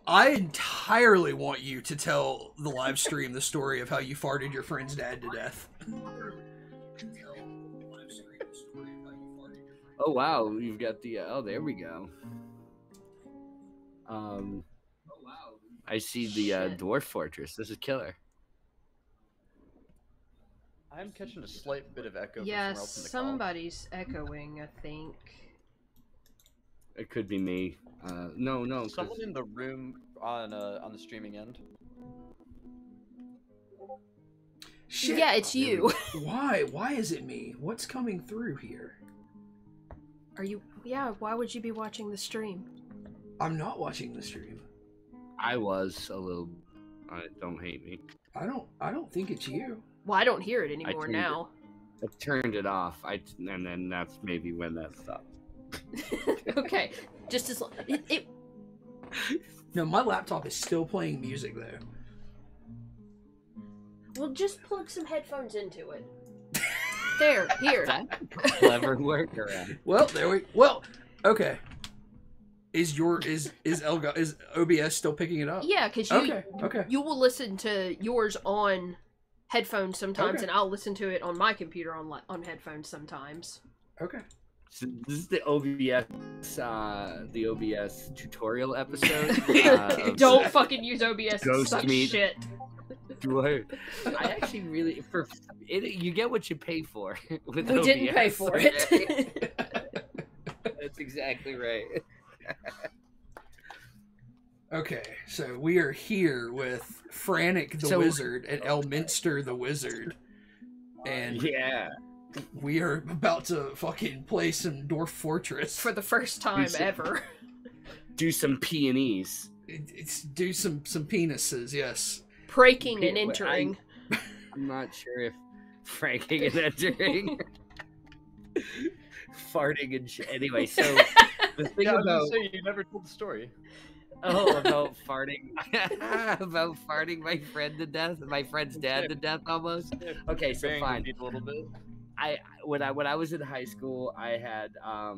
I entirely want you to tell the live stream the story of how you farted your friend's dad to death. Oh wow, you've got the oh there we go. I see the Dwarf Fortress. This is killer. I'm catching a slight bit of echo. Yeah, from somewhere else in the somebody's echoing, I think. It could be me. No. call. Someone in the room on the streaming end. Shit. Yeah, it's you. Why? Why is it me? What's coming through here? Are you? Yeah, why would you be watching the stream? I'm not watching the stream. I was a little. Don't hate me. I don't think it's you. Well, I don't hear it anymore now. I turned it off. And then that's maybe when that stopped. Okay, just as long. It No, my laptop is still playing music though. Well, just plug some headphones into it. There, here. Clever workaround. Well, okay. Is OBS still picking it up? Yeah, because you will listen to yours on headphones sometimes, and I'll listen to it on my computer on headphones sometimes. Okay. So this is the OBS tutorial episode. Don't fucking use OBS. Ghost Suck meat. shit. I actually really you get what you pay for with We OBS. didn't pay for it. That's exactly right. Okay, so we are here with Frantic the Wizard and Elminster the Wizard. And yeah, we are about to fucking play some Dwarf Fortress. For the first time ever. Do some P&Es. It's do some penises, yes. Breaking and entering. I'm not sure if franking and entering. Farting and shit. Anyway, so the thing about you never told the story. Oh, about farting, about farting my friend to death, my friend's dad to death almost. Okay, so fine. A little bit. When I was in high school, I had I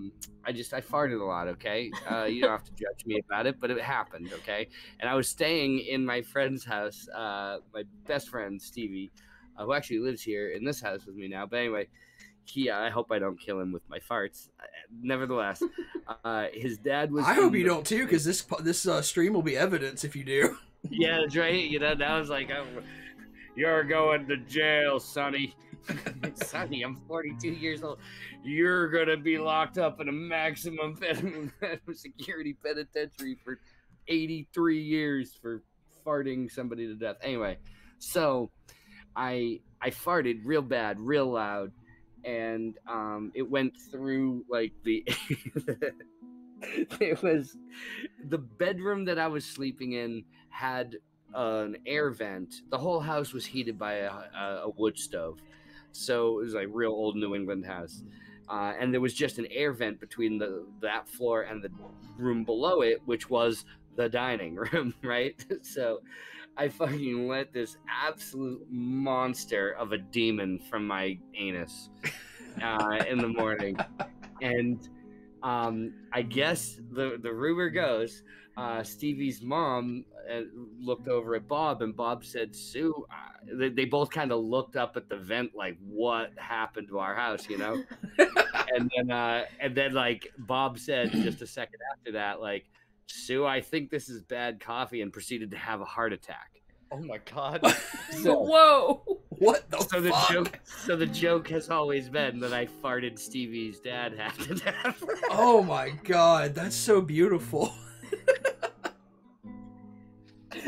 farted a lot. Okay, you don't have to judge me about it, but it happened. Okay, and I was staying in my friend's house, my best friend Stevie, who actually lives here in this house with me now. But anyway. I hope I don't kill him with my farts. Nevertheless, his dad was. I hope you don't too, because this stream will be evidence if you do. Yeah, that's right. You know, now it's like, you're going to jail, Sonny. Sonny, I'm 42 years old. You're gonna be locked up in a maximum security penitentiary for 83 years for farting somebody to death. Anyway, so I farted real bad, real loud. And it went through like it was the bedroom that I was sleeping in had an air vent. The whole house was heated by a wood stove, so it was like real old New England house. And there was just an air vent between that floor and the room below it, which was the dining room, right? So I fucking let this absolute monster of a demon from my anus in the morning. And I guess the rumor goes, Stevie's mom looked over at Bob, and Bob said, Sue, they both kind of looked up at the vent like, what happened to our house, you know? and then like Bob said just a second after that, like, Sue, I think this is bad coffee, and proceeded to have a heart attack. Oh my god. Whoa. What the fuck? The joke has always been that I farted Stevie's dad half to death. Oh my god, that's so beautiful.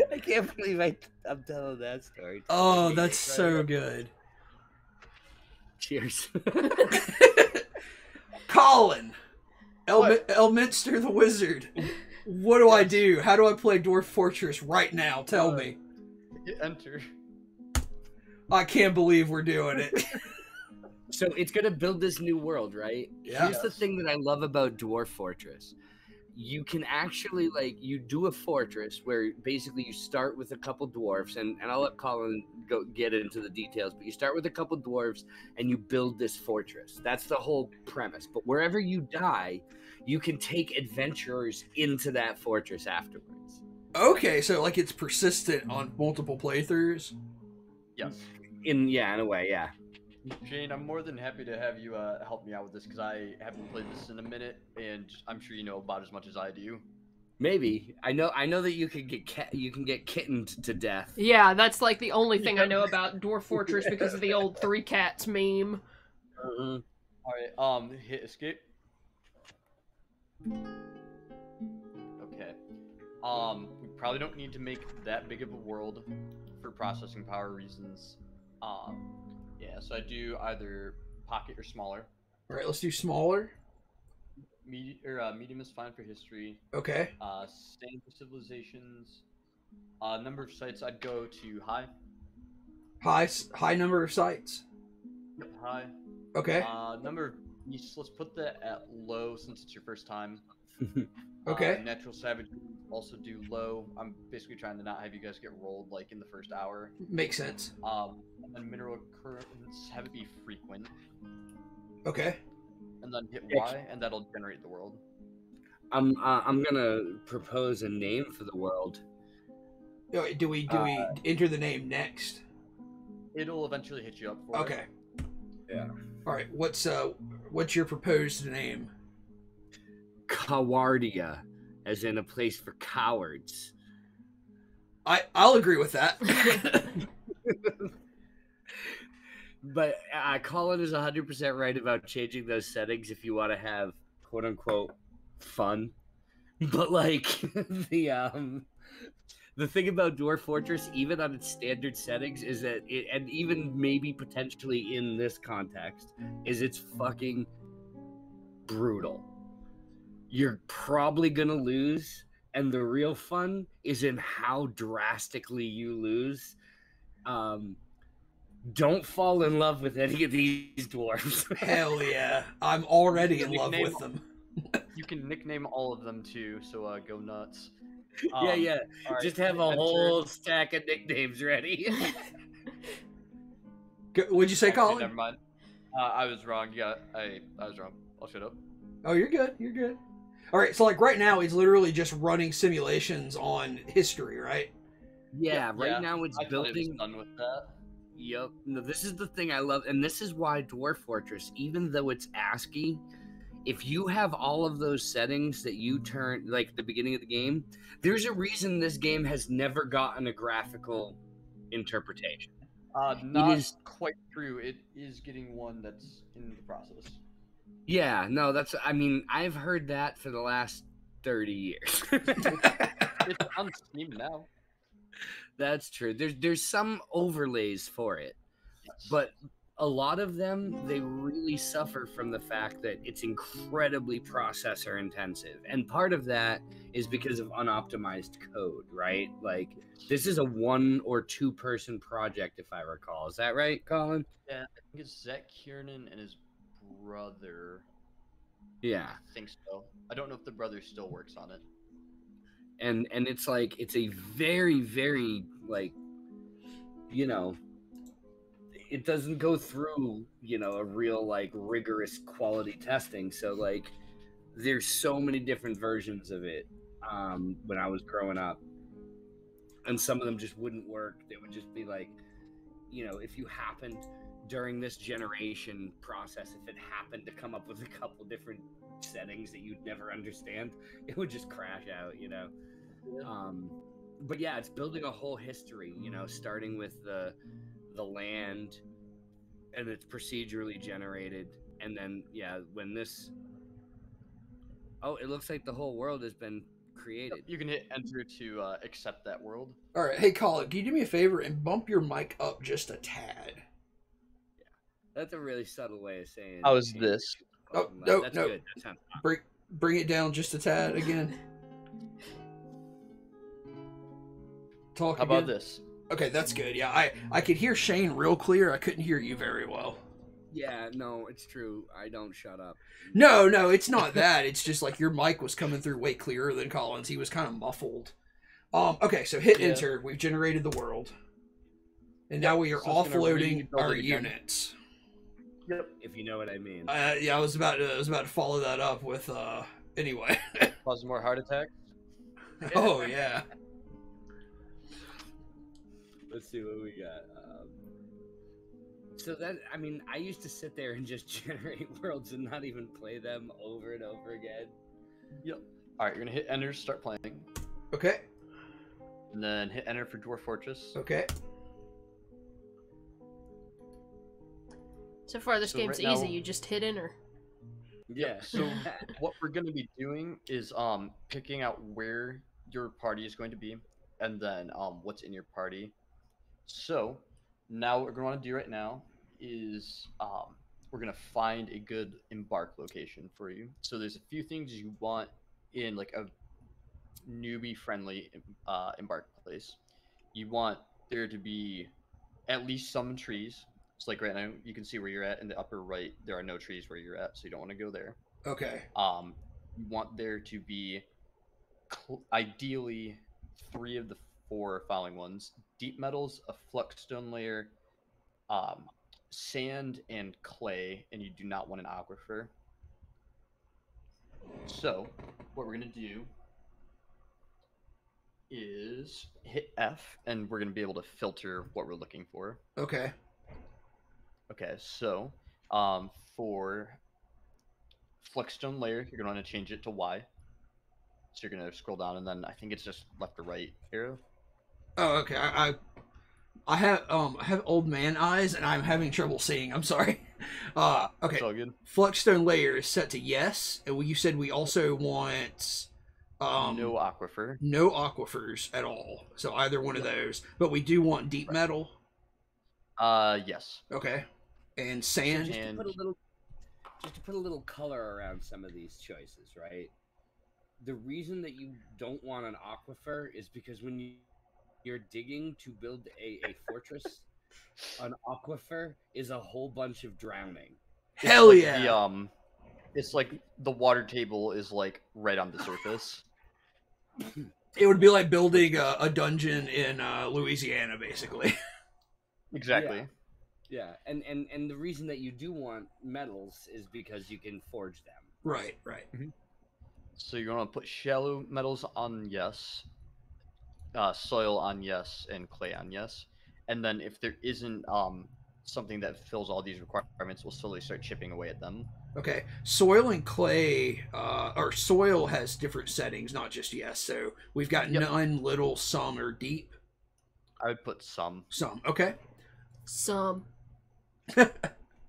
I can't believe I'm telling that story. Oh, that's so good. Cheers. Colin! Elminster the Wizard. What do I do? How do I play Dwarf Fortress right now? Tell me. Enter. I can't believe we're doing it. So it's going to build this new world, right? Yeah. Here's the thing that I love about Dwarf Fortress. You can actually, you do a fortress where basically you start with a couple dwarfs, and I'll let Colin get into the details, but you start with a couple dwarfs and you build this fortress. That's the whole premise. But wherever you die, you can take adventurers into that fortress afterwards. Okay, so like it's persistent on multiple playthroughs. Yes. In a way, yeah. Shane, I'm more than happy to have you help me out with this because I haven't played this in a minute, and I'm sure you know about as much as I do. Maybe I know that you can get kittened to death. Yeah, that's like the only thing I know about Dwarf Fortress because of the old Three Cats meme. Uh-huh. All right, hit escape. Okay. We probably don't need to make that big of a world for processing power reasons. Yeah, so I do either pocket or smaller. All right, let's do smaller. Medium is fine for history. Okay. Standard for civilizations. Number of sites, I'd go to high. High number of sites. Yep, high. Okay. Number of beasts, let's put that at low since it's your first time. Okay. Natural savagery, also do low. I'm basically trying to not have you guys get rolled like in the first hour. Makes sense. And then mineral occurrence, have it be frequent. Okay. And then hit Y, and that'll generate the world. I'm gonna propose a name for the world. Do we enter the name next? It'll eventually hit you up for it. Okay. Yeah. All right. What's your proposed name? Cowardia, as in a place for cowards. I'll agree with that. But Colin is 100% right about changing those settings if you want to have quote unquote fun. But like the thing about Dwarf Fortress, even on its standard settings, is that and even maybe potentially in this context, is it's fucking brutal. You're probably gonna lose, and the real fun is in how drastically you lose. Don't fall in love with any of these dwarves. Hell yeah. I'm already in love with them. You can nickname all of them too, so go nuts. Yeah. Right, Just have a whole stack of nicknames ready. What'd you say, Actually, Colin? never mind. I was wrong. Yeah, I was wrong. I'll shut up. Oh, you're good. You're good. All right. So like right now, it's literally just running simulations on history, right? Yeah, right now it's I thought it was building. done with that. Yep. No, this is the thing I love, and this is why Dwarf Fortress, even though it's ASCII, if you have all of those settings that you turn, like at the beginning of the game, there's a reason this game has never gotten a graphical interpretation. Not is- quite true. It is getting one that's in the process. Yeah, no, I've heard that for the last 30 years. It's on Steam now. That's true. There's some overlays for it, Yes. but a lot of them, they really suffer from the fact that it's incredibly processor intensive. And part of that is because of unoptimized code, right? Like, this is a 1 or 2 person project, if I recall. Is that right, Colin? Yeah, I think it's Zach Kiernan and his brother. Yeah. I think so. I don't know if the brother still works on it. And it's like, it's a very, very, like, it doesn't go through, a real, like, rigorous quality testing. So, like, there's so many different versions of it when I was growing up. And some of them just wouldn't work. They would just be like, if you happened during this generation process, if it happened to come up with a couple different settings that you'd never understand, it would just crash out, Yeah. But yeah, it's building a whole history, starting with the land, and it's procedurally generated, and then when this it looks like the whole world has been created. You can hit enter to accept that world. All right. Hey, Colin, can you do me a favor and bump your mic up just a tad? That's a really subtle way of saying How is this? Oh, no, that's no. good. That sounds Bring it down just a tad again. Talk How again. about this? Okay, that's good. Yeah, I could hear Shane real clear. I couldn't hear you very well. Yeah, no, it's true. I don't shut up. No, it's not that. It's just like your mic was coming through way clearer than Colin's. He was kind of muffled. Okay, so hit enter. We've generated the world. And now we are So it's gonna offloading rebuild our it again. units. Yep. If you know what I mean. Yeah, I was about to follow that up with anyway. Cause more heart attacks. Oh yeah. Let's see what we got. So that, I mean, I used to sit there and just generate worlds and not even play them over and over again. Yep. All right, you're gonna hit enter, start playing, Okay. and then hit enter for Dwarf Fortress. Okay. So far, this So game's right easy. now- You just hit enter. Yeah. So what we're gonna be doing is picking out where your party is going to be, and then what's in your party. So now what we're gonna want to do right now is we're gonna find a good embark location for you. So there's a few things you want in like a newbie friendly embark place. You want there to be at least some trees. So like right now you can see where you're at in the upper right, there are no trees where you're at, so you don't want to go there. Okay. You want there to be ideally 3 of the 4 following ones: deep metals, a flux-stone layer, sand, and clay, and you do not want an aquifer. So what we're going to do is hit F, and we're going to be able to filter what we're looking for. Okay. Okay, so for flexstone layer, you're going to want to change it to Y. So you're going to scroll down, and then I think it's just left or right arrow. Oh, okay. I have old man eyes and I'm having trouble seeing. I'm sorry. Okay. It's all good. Flexstone layer is set to yes, and you said we also want No aquifer. no aquifers at all. So either one of those, but we do want deep metal. Yes. Okay. And sand. Just to put a little color around some of these choices, right? The reason that you don't want an aquifer is because when you're digging to build a fortress, an aquifer is a whole bunch of drowning. Hell It's yeah. like it's like the water table is like right on the surface. It would be like building a dungeon in Louisiana, basically. Exactly. Yeah, and the reason that you do want metals is because you can forge them. Right. So you're going to put shallow metals on yes, soil on yes, and clay on yes. And then if there isn't something that fills all these requirements, we'll slowly start chipping away at them. Okay. Soil and clay, or soil has different settings, not just yes. So we've got none, little, some, or deep. I would put some. Some. Okay. Some.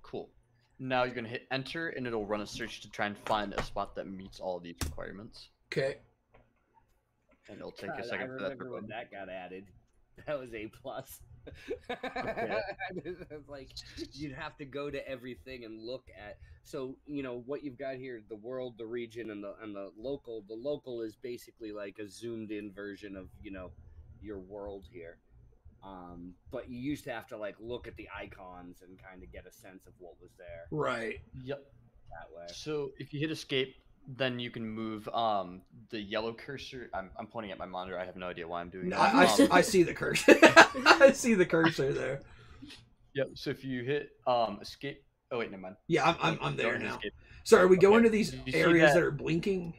Cool. Now you're going to hit enter, and it'll run a search to try and find a spot that meets all of these requirements. Okay. And it'll take God, a second I for that to remember when run. that got added. That was A+. It's like you'd have to go to everything and look at. So what you've got here: the world, the region, and the local. The local is basically like a zoomed in version of your world here. But you used to have to like look at the icons and kind of get a sense of what was there Right. Yep. that way. So if you hit escape, then you can move the yellow cursor. I'm pointing at my monitor. I have no idea why I'm doing No, that. I see the cursor. I see the cursor there. Yep. So if you hit escape. Oh wait, never mind. Yeah, I'm there Don't now. escape. So are we Okay. going to these Did you see areas that? that are blinking?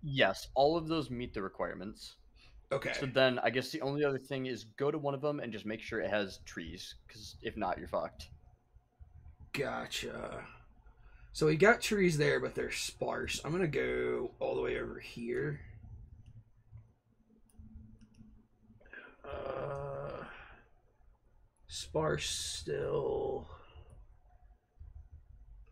Yes, all of those meet the requirements. Okay. So then I guess the only other thing is go to one of them and just make sure it has trees, because if not, you're fucked. Gotcha. So we got trees there, but they're sparse. I'm gonna go all the way over here. Sparse still.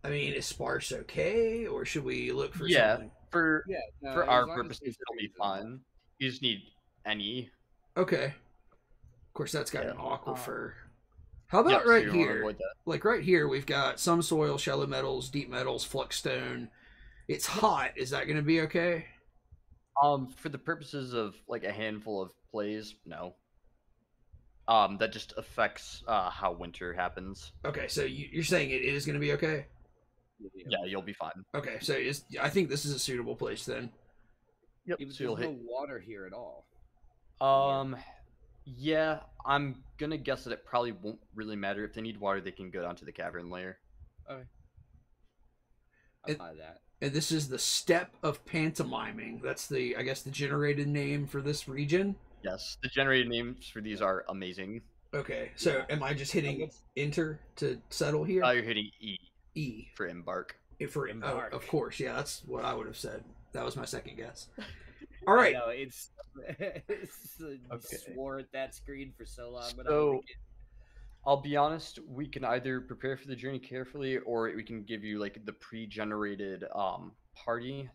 I mean, is sparse okay, or should we look for something? For Yeah, no, for as our long as purposes, there's it'll be trees, it's fine. fine. You just need any. Okay. Of course, that's got an Yeah. aquifer. How about Yeah, so right you wanna here? avoid that. Like right here, we've got some soil, shallow metals, deep metals, flux stone. It's hot. Is that going to be okay? For the purposes of like a handful of plays, no. That just affects how winter happens. Okay, so you're saying it is going to be okay? Yeah, you'll be fine. Okay, so I think this is a suitable place then. Yep. Even So you'll there's hit. no water here at all. Yeah, I'm gonna guess that it probably won't really matter. If they need water, they can go down to the cavern layer. I'll It- buy that. And this is the Step of Pantomiming. That's I guess the generated name for this region. Yes, the generated names for these are amazing. Okay, so am I just hitting enter to settle here? Oh, you're hitting E. E for embark. For Embark. of course, yeah, that's what I would have said. That was my second guess. All right. No, it's Okay. swore at that screen for so long, but So, I'll be honest, we can either prepare for the journey carefully, or we can give you like the pre-generated party.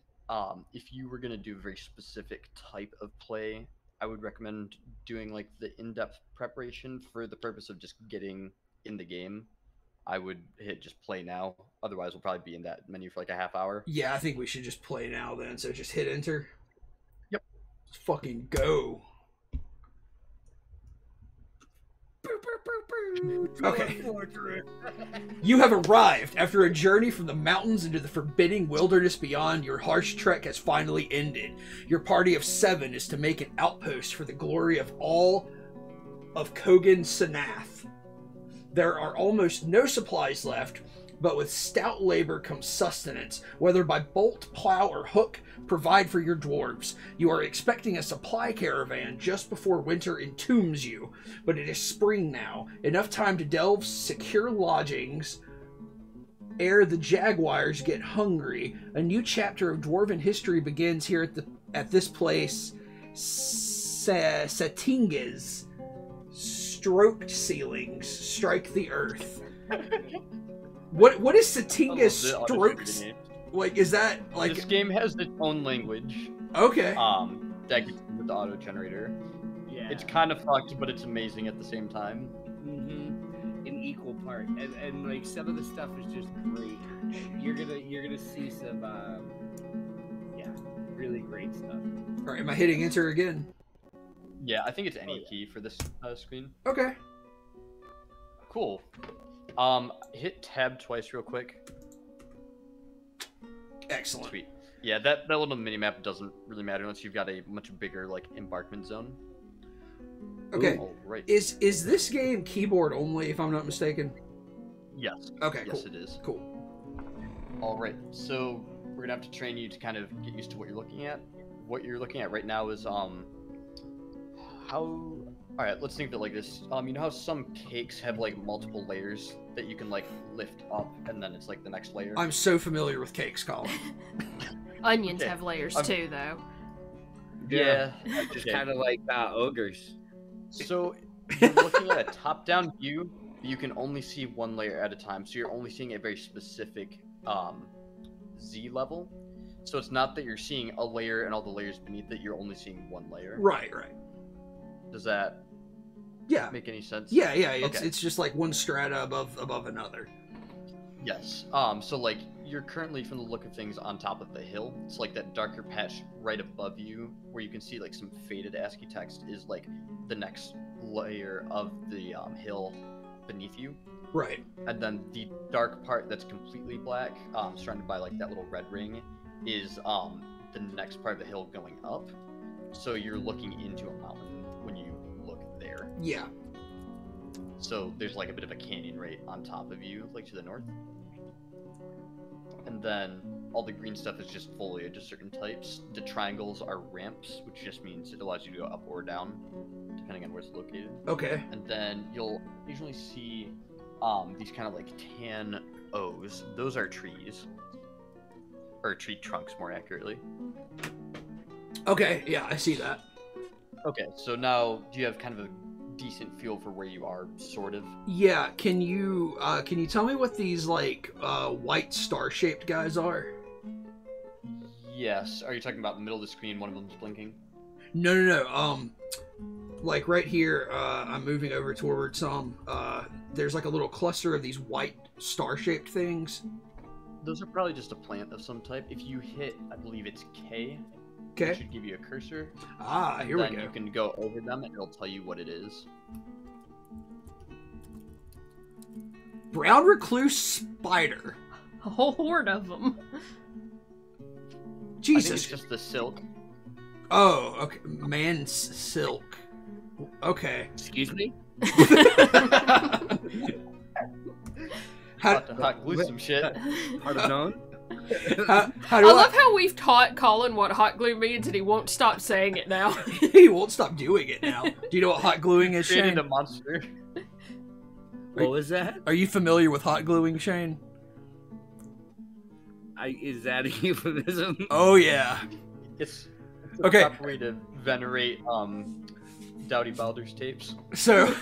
If you were gonna do a very specific type of play, I would recommend doing like the in-depth preparation for the purpose of just getting in the game. I would hit just play now. Otherwise, we'll probably be in that menu for like a half hour. Yeah, I think we should just play now then. So just hit enter. Yep. Let's fucking go. Okay. You have arrived. After a journey from the mountains into the forbidding wilderness beyond, your harsh trek has finally ended. Your party of 7 is to make an outpost for the glory of all of Kogan Sanath. There are almost no supplies left, but with stout labor comes sustenance. Whether by bolt, plow, or hook, provide for your dwarves. You are expecting a supply caravan just before winter entombs you, but it is spring now. Enough time to delve secure lodgings ere the jaguars get hungry. A new chapter of dwarven history begins here at this place. Satingas. Stroked ceilings strike the earth. What is Satinga's strokes? Like, is that like this game has its own language? Okay. That gets with the auto generator. yeah, It's kind of fucked, but it's amazing at the same time. in equal part, and like some of the stuff is just great. You're gonna see some really great stuff. All right, am I hitting enter again? Yeah, I think it's any key for this screen. Okay. Cool. Hit tab twice real quick. Excellent. Sweet. Yeah, that little minimap doesn't really matter unless you've got a much bigger like embarkment zone. Okay. Ooh, right. Is this game keyboard only, if I'm not mistaken? Yes. Okay, Yes, cool. it is. Cool. All right. So we're gonna have to train you to kind of get used to what you're looking at. What you're looking at right now is how. All right. Let's think of it like this. You know how some cakes have like multiple layers that you can like lift up, and then it's like the next layer. I'm so familiar with cakes, Colin. Onions Okay. have layers too, though. Yeah. Just Okay. kind of like ogres. So you're looking at a top-down view, but you can only see one layer at a time. So you're only seeing a very specific Z level. So it's not that you're seeing a layer and all the layers beneath it. You're only seeing one layer. Right. Does that Yeah. make any sense? Yeah. Okay. It's just like one strata above another. Yes. So like you're currently, from the look of things, on top of the hill. It's like that darker patch right above you, where you can see like some faded ASCII text, is like the next layer of the hill beneath you. Right. And then the dark part that's completely black, surrounded by like that little red ring, is the next part of the hill going up. So you're looking into a mountain when you look there. Yeah. So there's like a bit of a canyon right on top of you, like to the north. And then all the green stuff is just foliage of certain types. The triangles are ramps, which just means it allows you to go up or down, depending on where it's located. Okay. And then you'll usually see these kind of like tan O's. Those are trees. Or tree trunks, more accurately. Okay. Yeah, I see that. Okay, so now do you have kind of a decent feel for where you are, sort of? Yeah. Can you tell me what these like white star-shaped guys are? Yes. Are you talking about the middle of the screen? One of them's blinking? No. Like right here, I'm moving over toward some. There's like a little cluster of these white star-shaped things. Those are probably just a plant of some type. If you hit, I believe it's K, it Okay. should give you a cursor. Here we Then go. you can go over them and it'll tell you what it is. Brown recluse spider. A whole horde of them. I think Jesus. it's just the silk. Oh, okay. Man silk. Okay. Excuse me. How, Hot to hot glue some shit. Hard of known. how do I love how we've taught Colin what hot glue means and he won't stop saying it now. He won't stop doing it now. Do you know what hot gluing is, Created Shane? a monster. What was that? Are you familiar with hot gluing, Shane? Is that a euphemism? Oh yeah. It's a Okay. proper way to venerate Dowdy Balder's tapes. So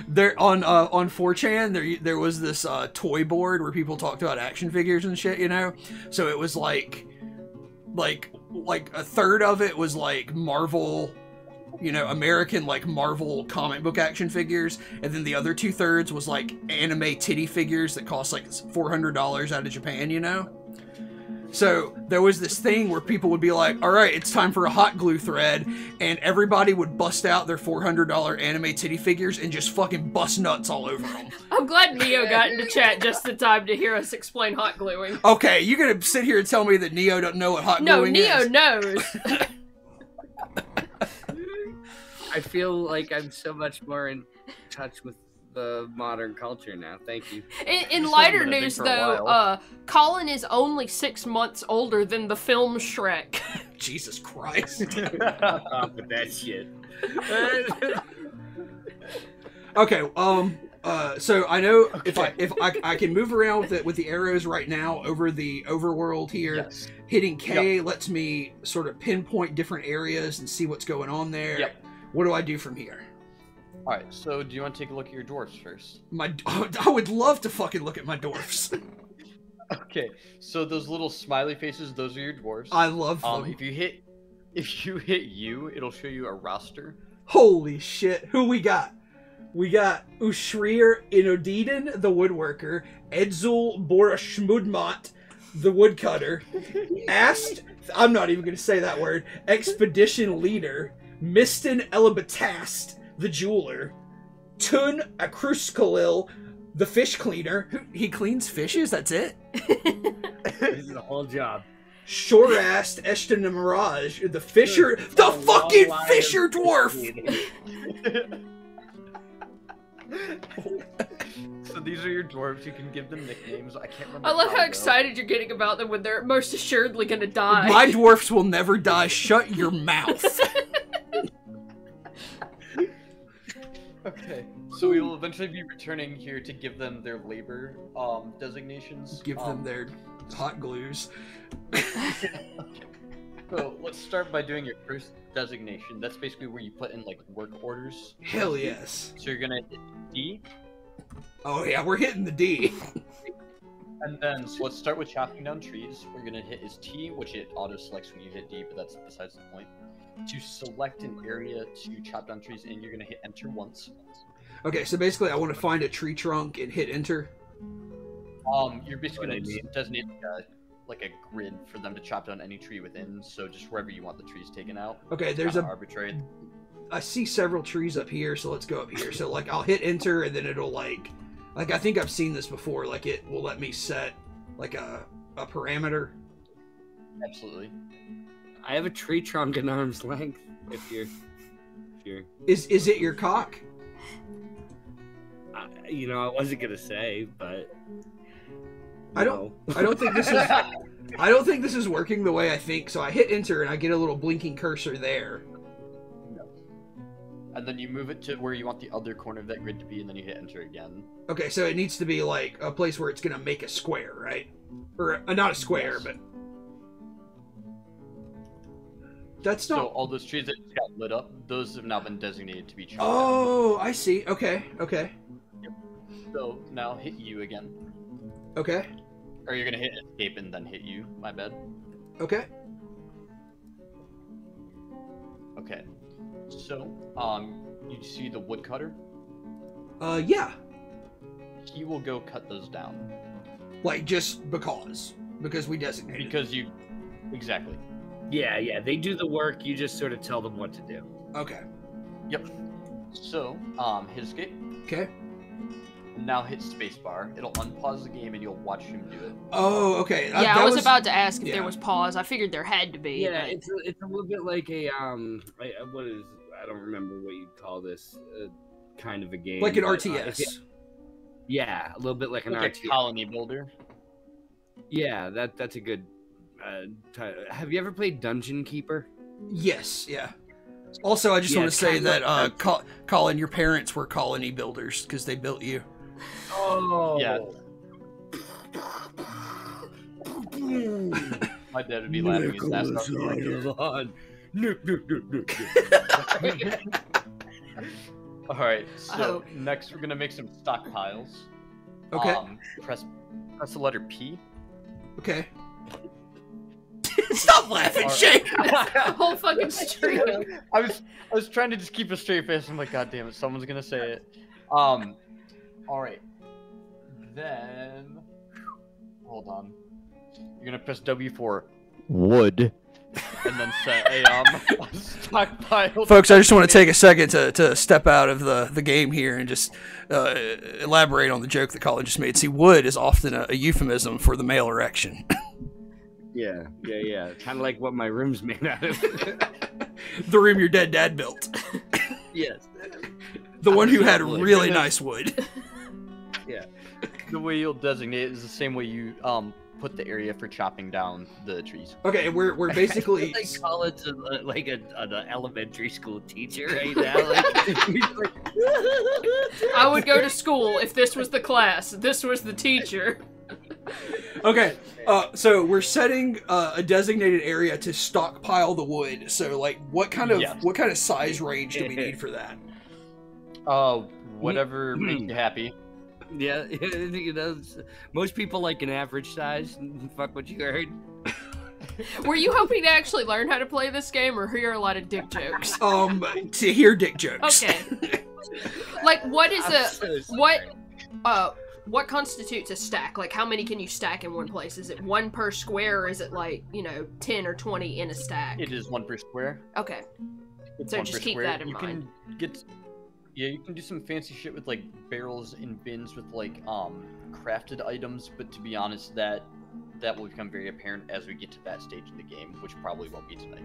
there on 4chan there was this toy board where people talked about action figures and shit, you know. So it was like a third of it was like Marvel, you know, American like Marvel comic book action figures, and then the other 2/3 was like anime titty figures that cost like $400 out of Japan, you know. So there was this thing where people would be like, all right, it's time for a hot glue thread, and everybody would bust out their $400 anime titty figures and just fucking bust nuts all over them. I'm glad Neo got into chat just in time to hear us explain hot gluing. Okay, you gonna sit here and tell me that Neo don't know what hot gluing is? No, Neo knows. I feel like I'm so much more in touch with the modern culture now. Thank you. In This lighter hasn't been a thing news, for a though, while. Colin is only 6 months older than the film Shrek. Jesus Christ. Stop with that shit. Okay, so I know if I can move around with it with the arrows right now over the overworld here. Yes. Hitting K lets me sort of pinpoint different areas and see what's going on there. Yep. What do I do from here? All right. So do you want to take a look at your dwarfs first? I would love to fucking look at my dwarfs. Okay. So those little smiley faces, those are your dwarfs. I love them. If you hit you, it'll show you a roster. Holy shit. Who we got? We got Ushrir Inodiden, the woodworker, Edzul Borashmudmat, the woodcutter, I'm not even going to say that word, expedition leader, Mistin Elibatast, the jeweler, Tun Akruskalil, the fish cleaner. He cleans fishes, that's it? This is a whole job. Shorast Eshton Mirage, the fisher, the fucking fisher dwarf! So these are your dwarves. You can give them nicknames. I can't remember. I love how though. excited you're getting about them when they're most assuredly gonna die. My dwarfs will never die. Shut your mouth. Okay, so we will eventually be returning here to give them their labor designations. Give them their hot glues. So let's start by doing your first designation. That's basically where you put in like work orders. Hell yes. So you're gonna hit D, Oh yeah, we're hitting the D. and then so let's start with chopping down trees. We're gonna hit is T, which it auto selects when you hit D, but that's besides the point. To select an area to chop down trees in, you're gonna hit Enter once. Okay, so basically I want to find a tree trunk and hit enter. You're basically gonna designate like a grid for them to chop down any tree within. So just wherever you want the trees taken out. Okay, there's Kinda a... arbitrary. I see several trees up here, so let's go up here. So like I'll hit enter and then it'll like I think I've seen this before, like it will let me set like a parameter. Absolutely. I have a tree trunk an arm's length. If you're Is it your cock? I wasn't gonna say, but I don't think this is I don't think this is working the way I think. So I hit enter and I get a little blinking cursor there. And then you move it to where you want the other corner of that grid to be, and then you hit enter again. Okay, so it needs to be like a place where it's gonna make a square, right? Or not a square, Yes. but that's So not. all those trees that just got lit up, those have now been designated to be chopped down. Oh, I see. Okay, okay, So now hit U again. okay, Or you're gonna hit escape and then hit U, my bad. okay. Okay. So, you see the woodcutter? Yeah, He will go cut those down. like just because we designated. Because you... Exactly. yeah, they do the work. You just sort of tell them what to do. Okay, Yep. So, hit escape. okay. Now hit spacebar. It'll unpause the game and you'll watch him do it. Oh, okay. Yeah, I was about to ask if yeah. there was pause. I figured there had to be. Yeah, but- it's a little bit like a I don't remember what you'd call this kind of a game. like an but, RTS. yeah, a little bit like an Like RTS. a colony builder. Yeah, that's a good. Have you ever played Dungeon Keeper? Yes, yeah. Also, I just Yeah, want to say kinda that like Colin, your parents were colony builders because they built you. Oh. Yeah. My dad would be laughing his ass off. All right, so next we're gonna make some stockpiles. Okay. Press the letter P. Okay. Stop laughing, Shake. Whole fucking stream. I was trying to just keep a straight face. I'm like, God damn it, someone's gonna say it. All right. Then hold on. You're gonna press W for wood, and then set a stockpile. Folks, I just want to take a second to step out of the game here and just elaborate on the joke that Colin just made. See, wood is often a euphemism for the male erection. Yeah. Kind of like what my room's made out of. The room your dead dad built. Yes. The one who had really nice wood. Yeah. The way you'll designate it is the same way you put the area for chopping down the trees. Okay, we're basically like Colin's like an elementary school teacher right now. Like, I would go to school if this was the class. This was the teacher. okay. So we're setting a designated area to stockpile the wood. So like, what kind of size range do we need for that? Whatever makes you happy. Yeah, you know, most people like an average size. Fuck what you heard. Were you hoping to actually learn how to play this game or hear a lot of dick jokes? To hear dick jokes. Okay. Like, what is what constitutes a stack? Like, how many can you stack in one place? Is it one per square, or is it like, 10 or 20 in a stack? It is one per square. Okay. It's So one just per keep square. that in mind. You can do some fancy shit with like barrels and bins with like crafted items, but to be honest, that will become very apparent as we get to that stage in the game, which probably won't be tonight.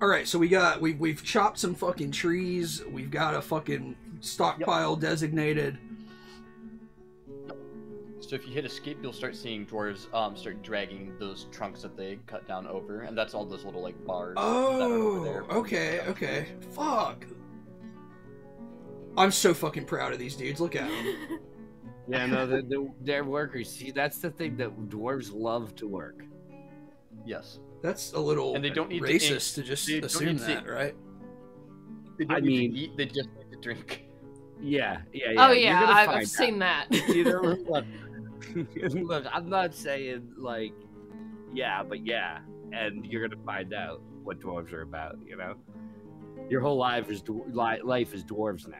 All right, so we've chopped some fucking trees. We've got a fucking stockpile designated. So if you hit escape, you'll start seeing dwarves start dragging those trunks that they cut down over, and that's all those little like bars. that are over there. Okay. Fuck. I'm so fucking proud of these dudes. Look at them. Yeah, no, they're workers. See, that's the thing, that dwarves love to work. Yes. That's a little and they don't need racist to just assume that, right? They don't need to eat, they just need to drink. Yeah. Oh yeah, I've seen that. Look, I'm not saying like, but and you're gonna find out what dwarves are about. Your whole life is dwarves now,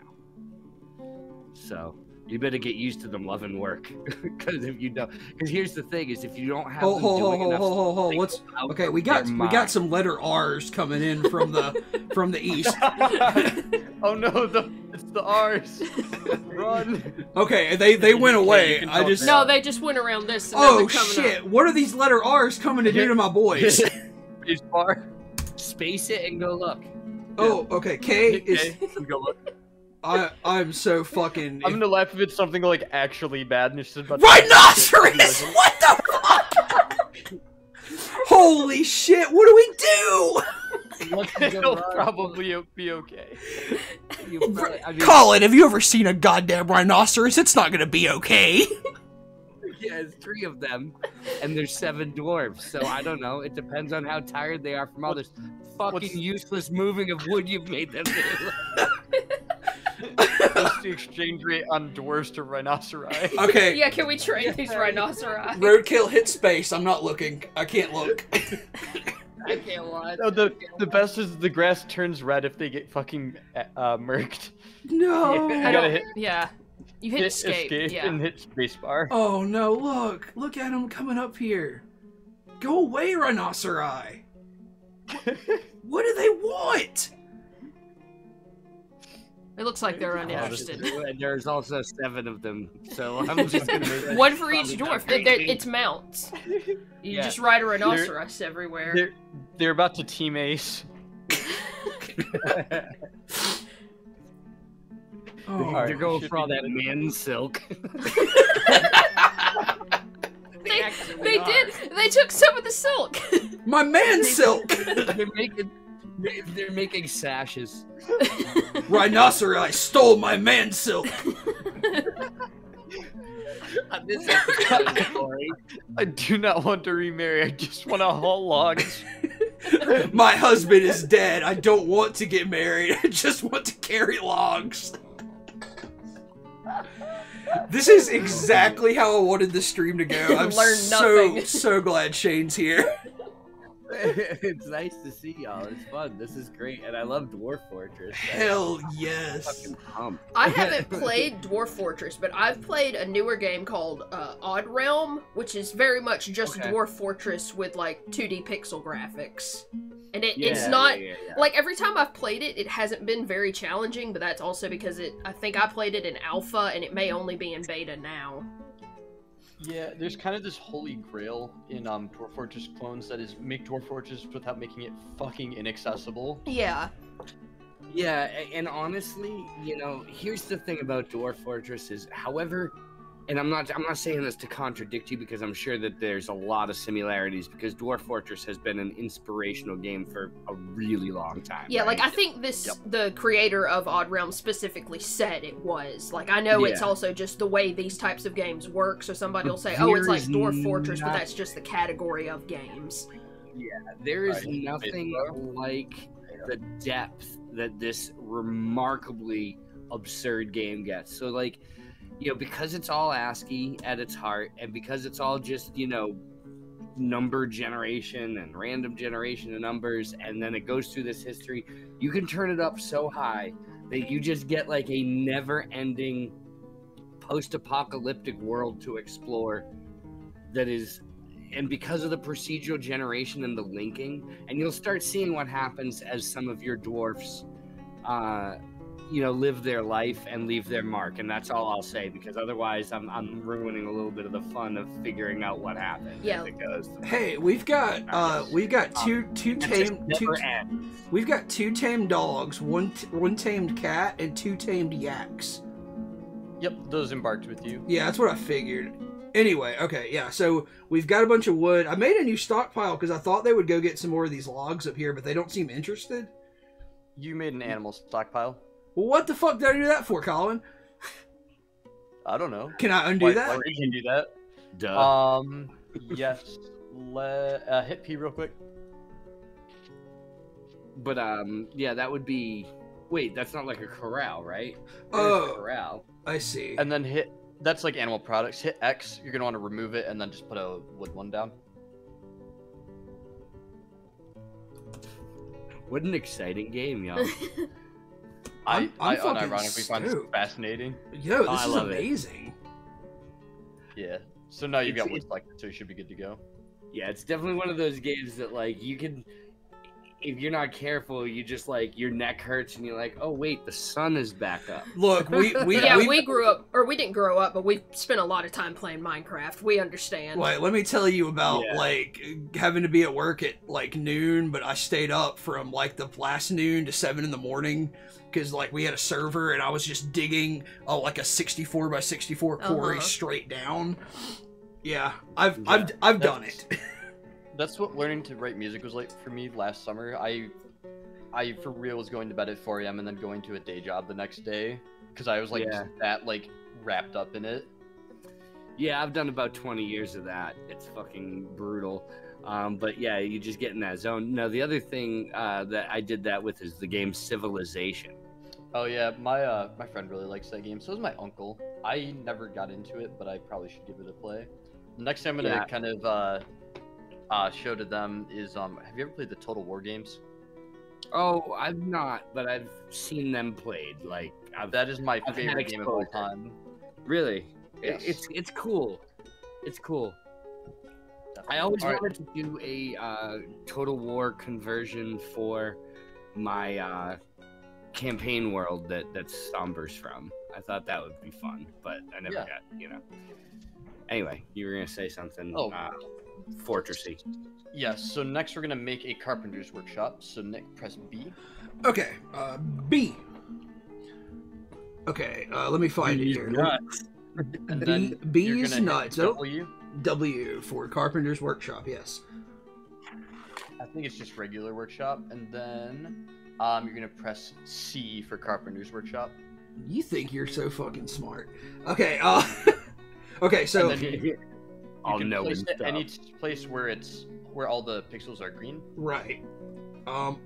so you better get used to them loving work. Because if you don't, because here's the thing: is if you don't have Hold. Okay, we got some letter R's coming in from the east. Oh no, it's the R's. Run. Okay, they went away. They just went around this. And oh shit! What are these letter R's coming to do to my boys? Space bar. Space it and go look. Oh, okay. K is. Go look. I'm so fucking. I'm gonna laugh if it's something like actually bad and it's just about rhinoceros. What the fuck? Holy shit! What do we do? It'll probably be okay. Colin, have you ever seen a goddamn rhinoceros? It's not gonna be okay. Yeah, it's 3 of them, and there's 7 dwarves. So I don't know. It depends on how tired they are from all this fucking useless moving of wood you've made them do. What's the exchange rate on dwarves to rhinoceri? Okay. Yeah, can we trade these rhinoceri? Roadkill, hit space. I'm not looking. I can't look. I can't lie. No, the best is the grass turns red if they get fucking murked. No. You gotta hit. Yeah. You hit escape. Yeah. And hit spacebar. Oh no! Look at him coming up here. Go away, rhinoceri. What do they want? It looks like they're uninterested. And there's also 7 of them, so I'm just gonna make one for each dwarf. It's mounts. You just ride a rhinoceros everywhere. They're about to team ace. They're going for all that man silk. They did. They took some of the silk. My man silk. They're making sashes. Rhinoceros, I stole my man silk. This episode of the story. I do not want to remarry. I just want to haul logs. My husband is dead. I don't want to get married. I just want to carry logs. This is exactly how I wanted the stream to go. I'm so glad Shane's here. It's nice to see y'all. It's fun. This is great, and I love Dwarf Fortress. Hell yes. I haven't played Dwarf Fortress, but I've played a newer game called Odd Realm, which is very much just Dwarf Fortress with like 2D pixel graphics. And it's not like every time I've played it, it hasn't been very challenging, but that's also because I think I played it in alpha, and it may only be in beta now. Yeah, there's kind of this holy grail in Dwarf Fortress clones that is make Dwarf Fortress without making it fucking inaccessible. Yeah. Yeah, and honestly, you know, here's the thing about Dwarf Fortress is, however, and I'm not saying this to contradict you, because I'm sure that there's a lot of similarities, because Dwarf Fortress has been an inspirational game for a really long time. Yeah, right? like I think the creator of Odd Realm specifically said it was. Like I know it's also just the way these types of games work, so somebody will say, oh, it's like Dwarf Fortress, but that's just the category of games. Yeah, there is nothing like the depth that this remarkably absurd game gets. So like, you know, because it's all ASCII at its heart, and because it's all just, you know, number generation and random generation of numbers, and then it goes through this history, you can turn it up so high that you just get like a never-ending post-apocalyptic world to explore that is, and because of the procedural generation and the linking, and you'll start seeing what happens as some of your dwarfs you know, live their life and leave their mark, and that's all I'll say, because otherwise I'm ruining a little bit of the fun of figuring out what happened. Yeah. As it goes. Hey, we've got two tamed dogs, one tamed cat, and 2 tamed yaks. Yep, those embarked with you. Yeah, that's what I figured. Anyway, okay, yeah, so we've got a bunch of wood. I made a new stockpile because I thought they would go get some more of these logs up here, but they don't seem interested. You made an animal stockpile. Well, what the fuck did I do that for, Colin? I don't know. Can I undo that? Why you can do that? Duh. Yes. Hit P real quick. But yeah, that would be. Wait, that's not like a corral, right? Oh, corral. I see. And then hit. That's like animal products. Hit X. You're gonna want to remove it and then just put a wood one down. What an exciting game, y'all. I fucking unironically find this fascinating. Yo, this is amazing. Yeah. So now you've got wood selected, so you should be good to go. Yeah, it's definitely one of those games that, like, you can, if you're not careful, you just, like, your neck hurts and you're like, oh, wait, the sun is back up. Look, we grew up, or we didn't grow up, but we spent a lot of time playing Minecraft. We understand. Wait, let me tell you about, like, having to be at work at, like, noon, but I stayed up from, like, the last noon to 7 in the morning. Because, like, we had a server, and I was just digging, like, a 64 by 64 quarry straight down. Yeah, I've done it. That's what learning to write music was like for me last summer. I for real was going to bed at 4 a.m. and then going to a day job the next day. Because I was, like, that, like, wrapped up in it. Yeah, I've done about 20 years of that. It's fucking brutal. But yeah, you just get in that zone. No, the other thing that I did that with is the game Civilization. Oh yeah, my friend really likes that game. So does my uncle. I never got into it, but I probably should give it a play. Next thing I'm gonna kind of show to them is have you ever played the Total War games? Oh, I've not, but I've seen them played. Like that is my favorite game of all time. Really? Yes. It's cool. It's cool. Definitely. I always wanted to do a Total War conversion for my campaign world that's Somber's from. I thought that would be fun, but I never got, you know. Anyway, you were gonna say something. Fortressy. Yes. So next we're gonna make a carpenter's workshop. So Nick, press B. Okay. B. Okay. Let me find it here. Nuts. And then B is nuts. W. W for carpenter's workshop. Yes. I think it's just regular workshop, and then you're gonna press C for carpenter's workshop. You think you're so fucking smart. Okay, okay, so And then you can know place and it stuff. any place where all the pixels are green. right.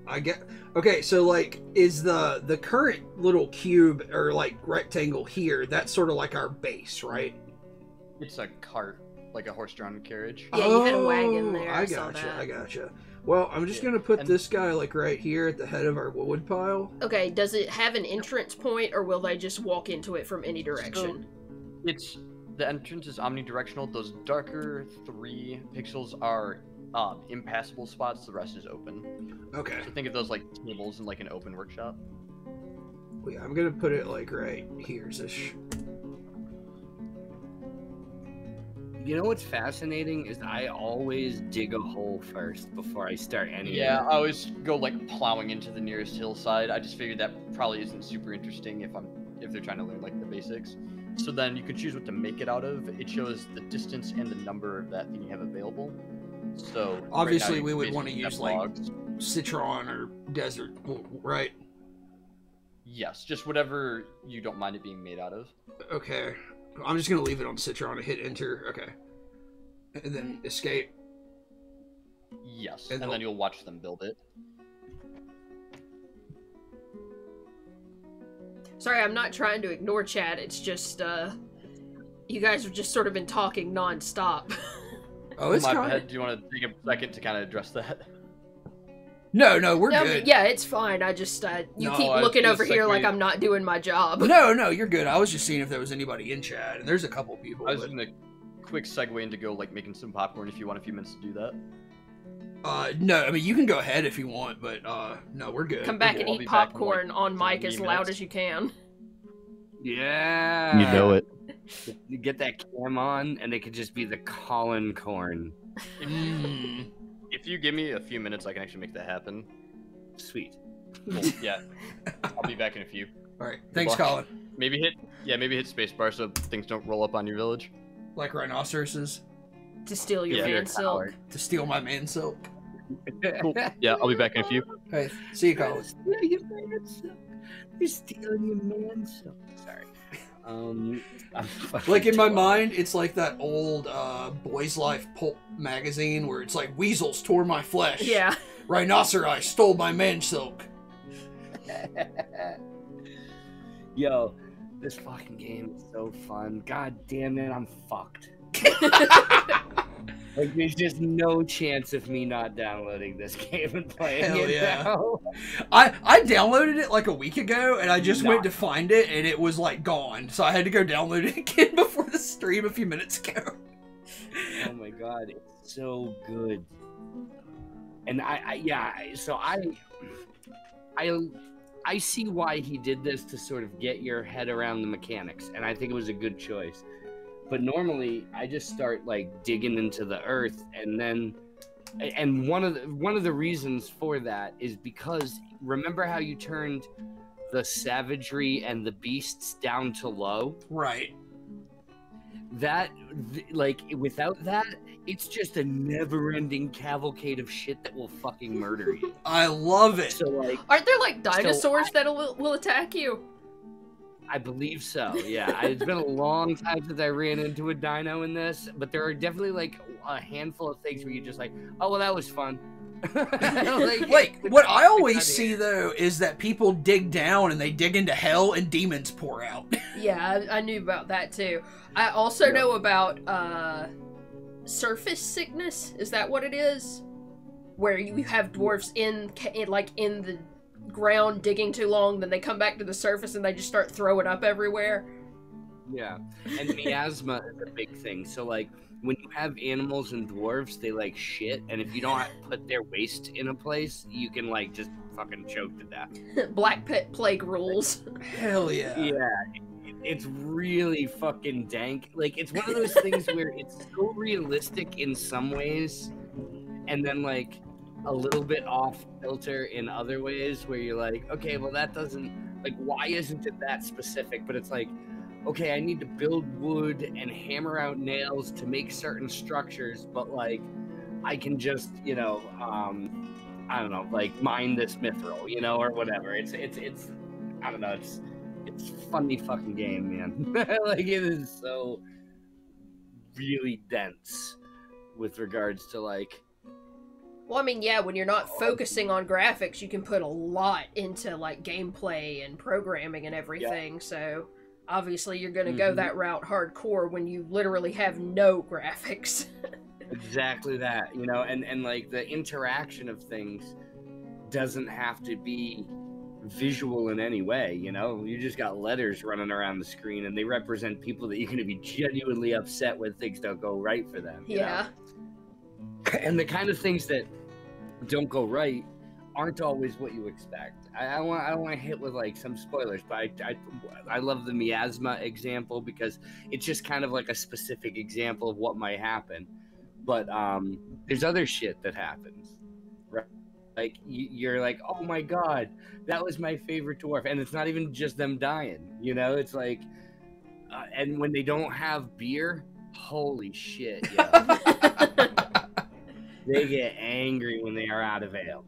I get. Okay, so like, is the current little cube or like rectangle here? That's sort of like our base, right? It's a cart, like a horse-drawn carriage. Yeah, you had a wagon there, I I saw gotcha. that. I gotcha. Well, I'm just gonna put this guy like right here at the head of our wood pile. Okay, does it have an entrance point, or will they just walk into it from any direction? The entrance is omnidirectional. Those darker 3 pixels are impassable spots. The rest is open. Okay. So think of those like tables in like an open workshop. Well, yeah, I'm gonna put it like right here. You know what's fascinating is I always dig a hole first before I start anything. Yeah, I always go like plowing into the nearest hillside. I just figured that probably isn't super interesting if they're trying to learn like the basics. So then you can choose what to make it out of. It shows the distance and the number of that thing you have available. So Obviously, right now, we you would want to basically have use like logs. citron or desert, right? Yes, just whatever you don't mind it being made out of. Okay. I'm just gonna leave it on citron and hit enter. Okay. And then escape. Yes, And and then you'll watch them build it. Sorry, I'm not trying to ignore chat. It's just, you guys have just sort of been talking non-stop. Oh, it's My kind bad. Do you want to take a second to kind of address that? No, we're No, good. yeah, it's fine. I just, you No, keep I was looking gonna over here like segue- I'm not doing my job. No, you're good. I was just seeing if there was anybody in chat, and there's a couple people. I was but- gonna quick segue into go like making some popcorn if you want a few minutes to do that. No, I mean you can go ahead if you want, but no, we're good. Come back and I'll eat be back in, popcorn like, on mic 3 as loud minutes. as you can. Yeah. it. You get that cam on, and it could just be the Colin corn. Mm. If you give me a few minutes, I can actually make that happen. Sweet. Cool. Yeah, I'll be back in a few. All right, thanks, luck. Colin. Maybe hit spacebar so things don't roll up on your village. Like rhinoceroses To steal your Yeah. man You're a silk. coward. to steal my man silk. Cool. Yeah, I'll be back in a few. Hey, see you, Colin. Steal your man silk. You're stealing your man silk. Sorry. I'm fucking Like in my 12. mind, it's like that old Boys Life pulp magazine where it's like weasels tore my flesh. Yeah. Rhinoceri stole my man silk. Yo, this fucking game is so fun. God damn it, I'm fucked. Like, there's just no chance of me not downloading this game and playing Hell it yeah. now. I downloaded it like a week ago, and I just went to Nice. find it, and it was like gone. So I had to go download it again before the stream a few minutes ago. Oh my god, it's so good. And I see why he did this to sort of get your head around the mechanics, and I think it was a good choice. But normally, I just start like digging into the earth, and one of the reasons for that is because remember how you turned the savagery and the beasts down to low? Right. Without that, it's just a never-ending cavalcade of shit that will fucking murder you. I love it. So like, Aren't there like dinosaurs that will attack you? I believe so. Yeah, it's been a long time since I ran into a dino in this, but there are definitely like a handful of things where you're just like, oh well, that was fun. Like, what I always see though is that people dig down and they dig into hell and demons pour out. Yeah, I knew about that too. I also know about surface sickness. Is that what it is? Where you have dwarfs in the ground digging too long, then they come back to the surface and they just start throwing up everywhere. Yeah, and miasma is a big thing. So like, when you have animals and dwarves, they like shit, and if you don't put their waste in a place, you can like just fucking choke to death. Black pit plague rules. Hell yeah. Yeah, it's really fucking dank. Like, it's one of those things where it's so realistic in some ways, and then like a little bit off filter in other ways where you're like, okay, well that doesn't, like, why isn't it that specific? But it's like, okay, I need to build wood and hammer out nails to make certain structures, but like I can just, you know, I don't know, like mine this mithril, you know, or whatever. It's I don't know, it's a funny fucking game, man. Like it is so really dense with regards to like. Well, I mean, yeah, when you're not focusing on graphics, you can put a lot into like gameplay and programming and everything. Yeah. So obviously, you're going to go that route hardcore when you literally have no graphics. Exactly that, you know, and like the interaction of things doesn't have to be visual in any way, you know. You just got letters running around the screen, and they represent people that you're going to be genuinely upset when things don't go right for them. You know? And the kind of things that don't go right aren't always what you expect. I don't want to hit with like some spoilers, but I love the miasma example because it's just kind of like a specific example of what might happen. But there's other shit that happens, right? Like you're like, oh my god, that was my favorite dwarf, and it's not even just them dying, you know. It's like, and when they don't have beer, holy shit, yeah. They get angry when they are out of ale.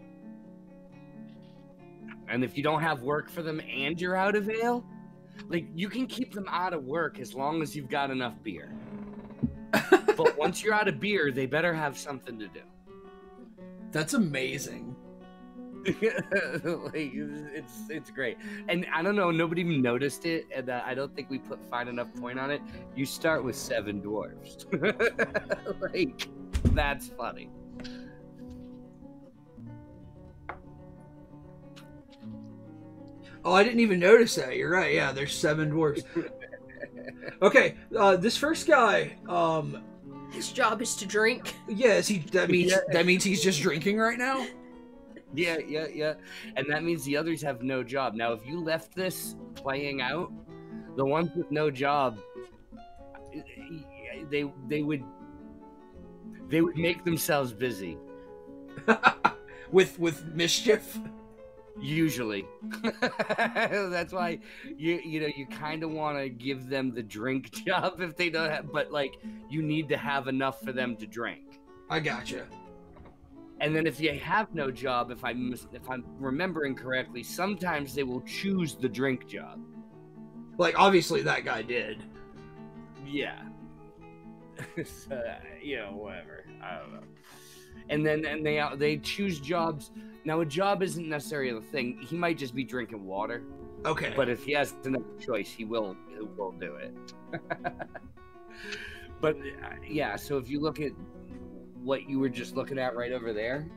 And if you don't have work for them and you're out of ale, like you can keep them out of work as long as you've got enough beer. But once you're out of beer, they better have something to do. That's amazing. Like, it's great. And I don't know, nobody even noticed it, and I don't think we put fine enough point on it. You start with 7 dwarves. Like, that's funny. Oh, I didn't even notice that. You're right. Yeah, there's 7 dwarves. Okay, this first guy, his job is to drink. Yeah, that means he's just drinking right now? Yeah. And that means the others have no job. Now, if you left this playing out, the ones with no job, they would make themselves busy. with mischief? Usually. That's why you kind of want to give them the drink job if they don't have, but like you need to have enough for them to drink. I gotcha. And then if you have no job, if I'm remembering correctly, sometimes they will choose the drink job. Like obviously that guy did. Yeah. So, you know, whatever. I don't know. And then they choose jobs. Now, a job isn't necessarily the thing. He might just be drinking water. Okay. But if he has another choice, he will do it. But, yeah, so if you look at what you were just looking at right over there,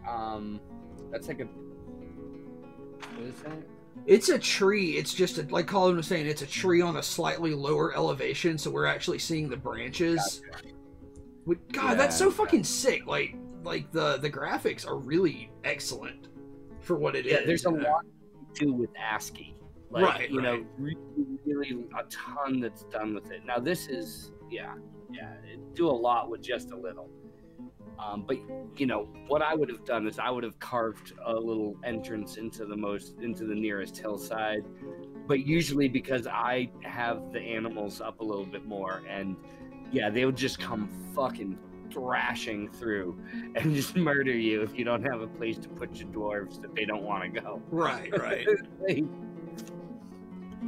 that's like a... What is that? It's a tree. It's just, like Colin was saying, it's a tree on a slightly lower elevation, so we're actually seeing the branches. Gotcha. God, that's so fucking sick. Like the graphics are really excellent for what it is. Yeah, there's a lot to do with ASCII. Like, right, you know, really a ton that's done with it. Now this is, do a lot with just a little. But you know what I would have done is I would have carved a little entrance into the nearest hillside. But usually because I have the animals up a little bit more, and yeah, they would just come fucking thrashing through and just murder you if you don't have a place to put your dwarves that they don't want to go. Right. Like,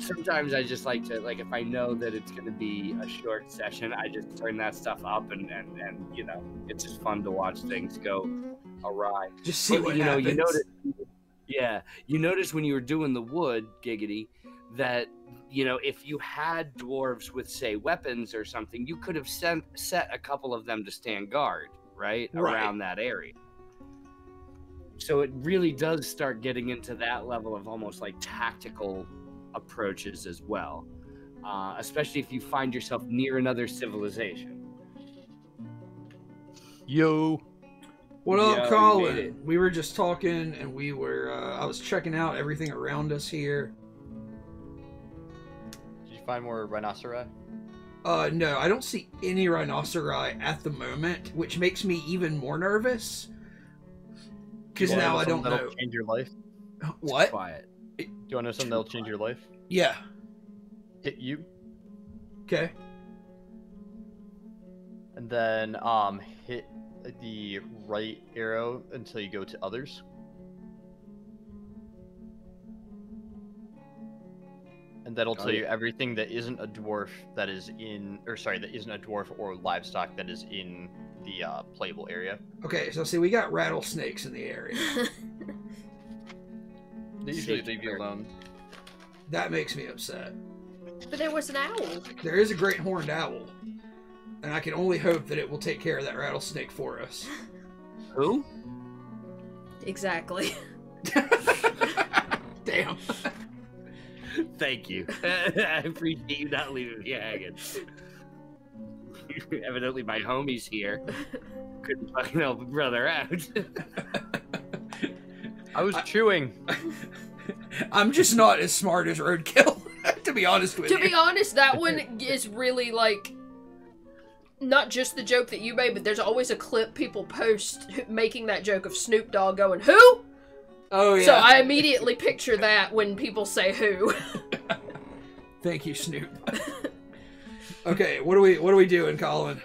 sometimes I just like to, like, if I know that it's going to be a short session, I just turn that stuff up and you know, it's just fun to watch things go awry. Just see what happens. You notice when you were doing the wood, Giggity, that, you know, if you had dwarves with, say, weapons or something, you could have set a couple of them to stand guard, right? Around that area. So it really does start getting into that level of almost like tactical approaches as well, especially if you find yourself near another civilization. Yo. What up, Colin? We were just talking, and I was checking out everything around us here. Find more rhinoceri? No, I don't see any rhinoceri at the moment, which makes me even more nervous. Because now I don't know. That'll change your life? What? Quiet. Do you want to know something that'll change your life? Yeah. Hit you. Okay. A And then hit the right arrow until you go to others. And that'll tell you everything that isn't a dwarf that is in, or sorry, that isn't a dwarf or livestock that is in the playable area. Okay, so see, we got rattlesnakes in the area. They usually leave you alone. That makes me upset. But there was an owl. There is a great horned owl, and I can only hope that it will take care of that rattlesnake for us. Who? Exactly. Damn. Thank you. I appreciate you not leaving me hanging. Evidently, my homie's here. Couldn't fucking help a brother out. I was chewing. I'm just not as smart as Roadkill, to be honest with you. To be honest, that one is really like not just the joke that you made, but there's always a clip people post making that joke of Snoop Dogg going, "Who?" Oh yeah. So I immediately picture that when people say "who." Thank you, Snoop. Okay, what are we doing, Colin?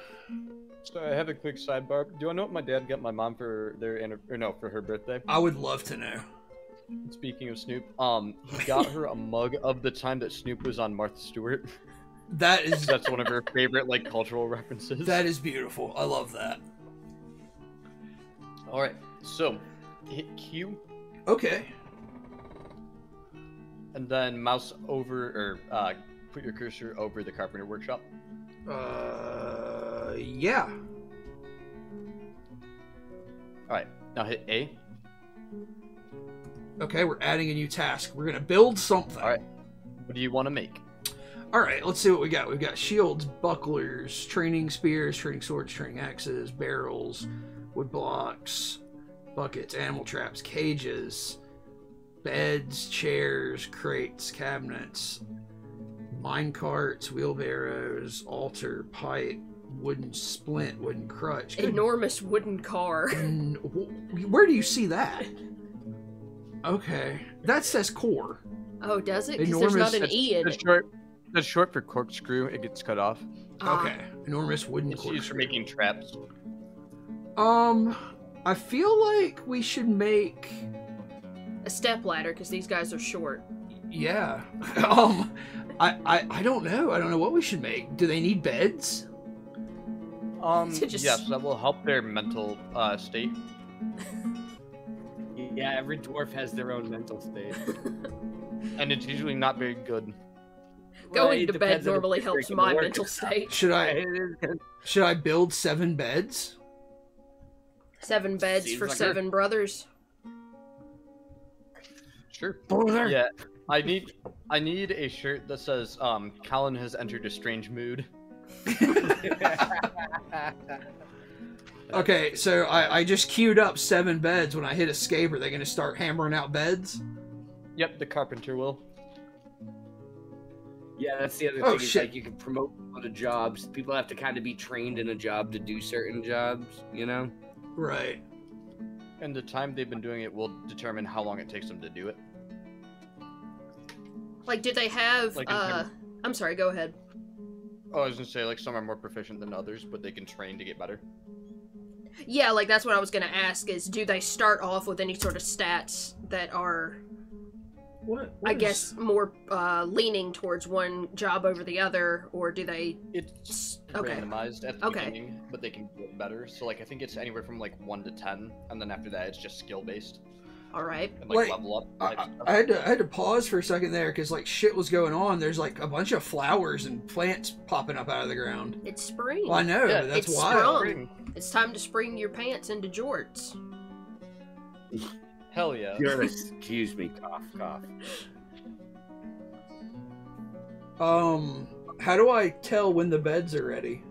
So I have a quick sidebar. Do I know what my dad got my mom for for her birthday? I would love to know. Speaking of Snoop, he got her a mug of the time that Snoop was on Martha Stewart. That's one of her favorite like cultural references. That is beautiful. I love that. All right, so hit Q. Okay. And then mouse over, or put your cursor over the carpenter workshop. Yeah. Alright, now hit A. Okay, we're adding a new task. We're gonna build something. Alright, what do you want to make? Alright, let's see what we got. We've got shields, bucklers, training spears, training swords, training axes, barrels, wood blocks, buckets, animal traps, cages, beds, chairs, crates, cabinets, mine carts, wheelbarrows, altar, pipe, wooden splint, wooden crutch. Good. Enormous wooden car. Where do you see that? Okay, that says core. Oh, does it? Because there's not an E in it. That's short for corkscrew. It gets cut off. Okay, enormous wooden It's corkscrew. used for making traps. I feel like we should make A step ladder, because these guys are short. Yeah. I don't know. I don't know what we should make. Do they need beds? Yes, that will help their mental state. Yeah, every dwarf has their own mental state. And it's usually not very good. Going to bed normally helps my mental state. Should I build 7 beds? 7 beds Seems for like 7 brothers. Sure. Brother. Yeah. I need a shirt that says Colin has entered a strange mood. Okay, so I just queued up 7 beds. When I hit escape, are they going to start hammering out beds? Yep, the carpenter will. Yeah, that's the other thing. Is like you can promote people to jobs. People have to kind of be trained in a job to do certain jobs, you know? Right. And the time they've been doing it will determine how long it takes them to do it. Like, do they have, Like I'm sorry, go ahead. Oh, I was gonna say, like, some are more proficient than others, but they can train to get better. Yeah, like, that's what I was gonna ask, is do they start off with any sort of stats that are, I guess, more leaning towards one job over the other, or do they... It's Okay. randomized at the beginning, but they can get better. So, like, I think it's anywhere from, like, 1 to 10, and then after that, it's just skill-based. Alright. And, like, level up. I had to pause for a second there because like shit was going on. There's like a bunch of flowers and plants popping up out of the ground. It's spring. Well, I know, Yeah, that's it's wild. sprung. It's time to spring your pants into jorts. Hell yeah. Excuse me, cough, cough. How do I tell when the beds are ready?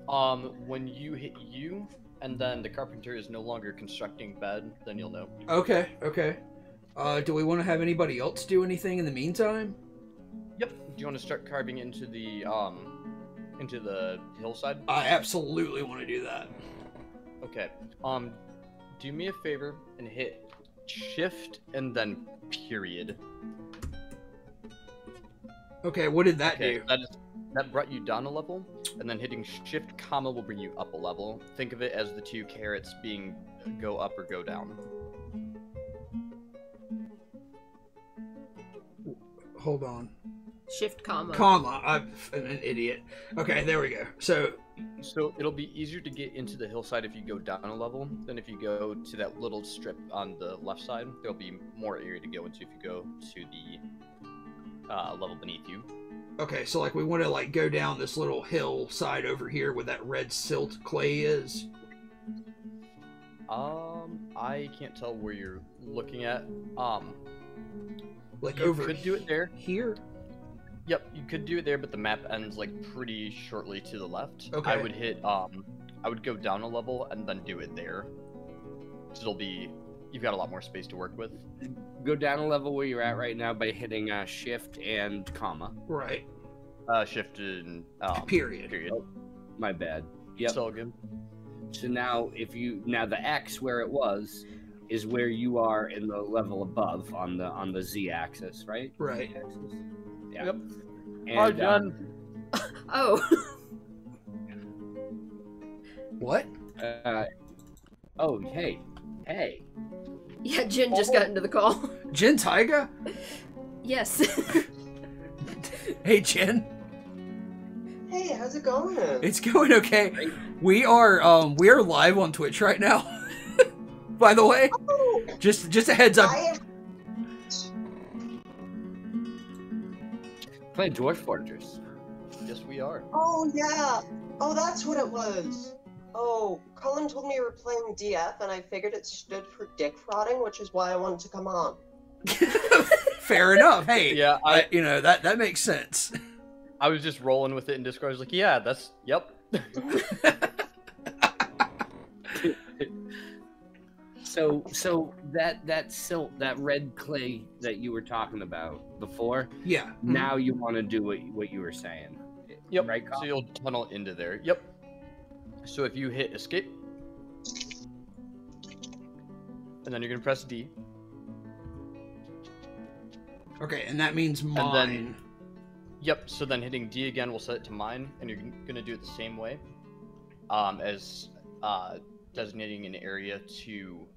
When you hit U, and then the carpenter is no longer constructing bed, then you'll know. Okay. Do we want to have anybody else do anything in the meantime? Yep. Do you want to start carving into the hillside? I absolutely want to do that. Okay. Do me a favor and hit shift and then period. Okay, what did that do? that brought you down a level, and then hitting Shift, comma will bring you up a level. Think of it as the 2 carrots being go up or go down. Hold on. Shift, comma. Comma. I'm an idiot. Okay, there we go. So it'll be easier to get into the hillside if you go down a level than if you go to that little strip on the left side. There'll be more area to go into if you go to the level beneath you. okay, so like we want to like go down this little hillside over here where that red silt clay is. I can't tell where you're looking at. Like You over could do it there. here. Yep, you could do it there, but the map ends like pretty shortly to the left. Okay. I would hit I would go down a level and then do it there. So it'll be you've got a lot more space to work with. Go down a level where you're at right now by hitting Shift and comma. Right. Shift and Period. My bad. Yep. It's all good. So now, the X where it was is where you are in the level above on the Z-axis, right? Right. Z-axis. Yeah. Yep. And, Hi, Jen. Oh. What? Oh, hey. Yeah, Jen just got into the call. Jen Taiga? Yes. Hey, Jen. Hey, how's it going? It's going okay. We are live on Twitch right now. By the way, Oh, just a heads up. I am. Playing Dwarf Fortress. Yes, we are. Oh yeah. Oh, that's what it was. Oh, Colin told me you were playing DF, and I figured it stood for dick frauding, which is why I wanted to come on. Fair enough. Hey, Yeah, that makes sense. I was just rolling with it in Discord. I was like, yeah, yep. So that silt, that red clay that you were talking about before, Yeah. now you want to do what you were saying. Yep. Right, So Colin? you'll tunnel into there. Yep. So if you hit escape, and then you're gonna press D. Okay, and that means mine. And then- Yep. So then hitting D again will set it to mine, and you're gonna do it the same way, as designating an area to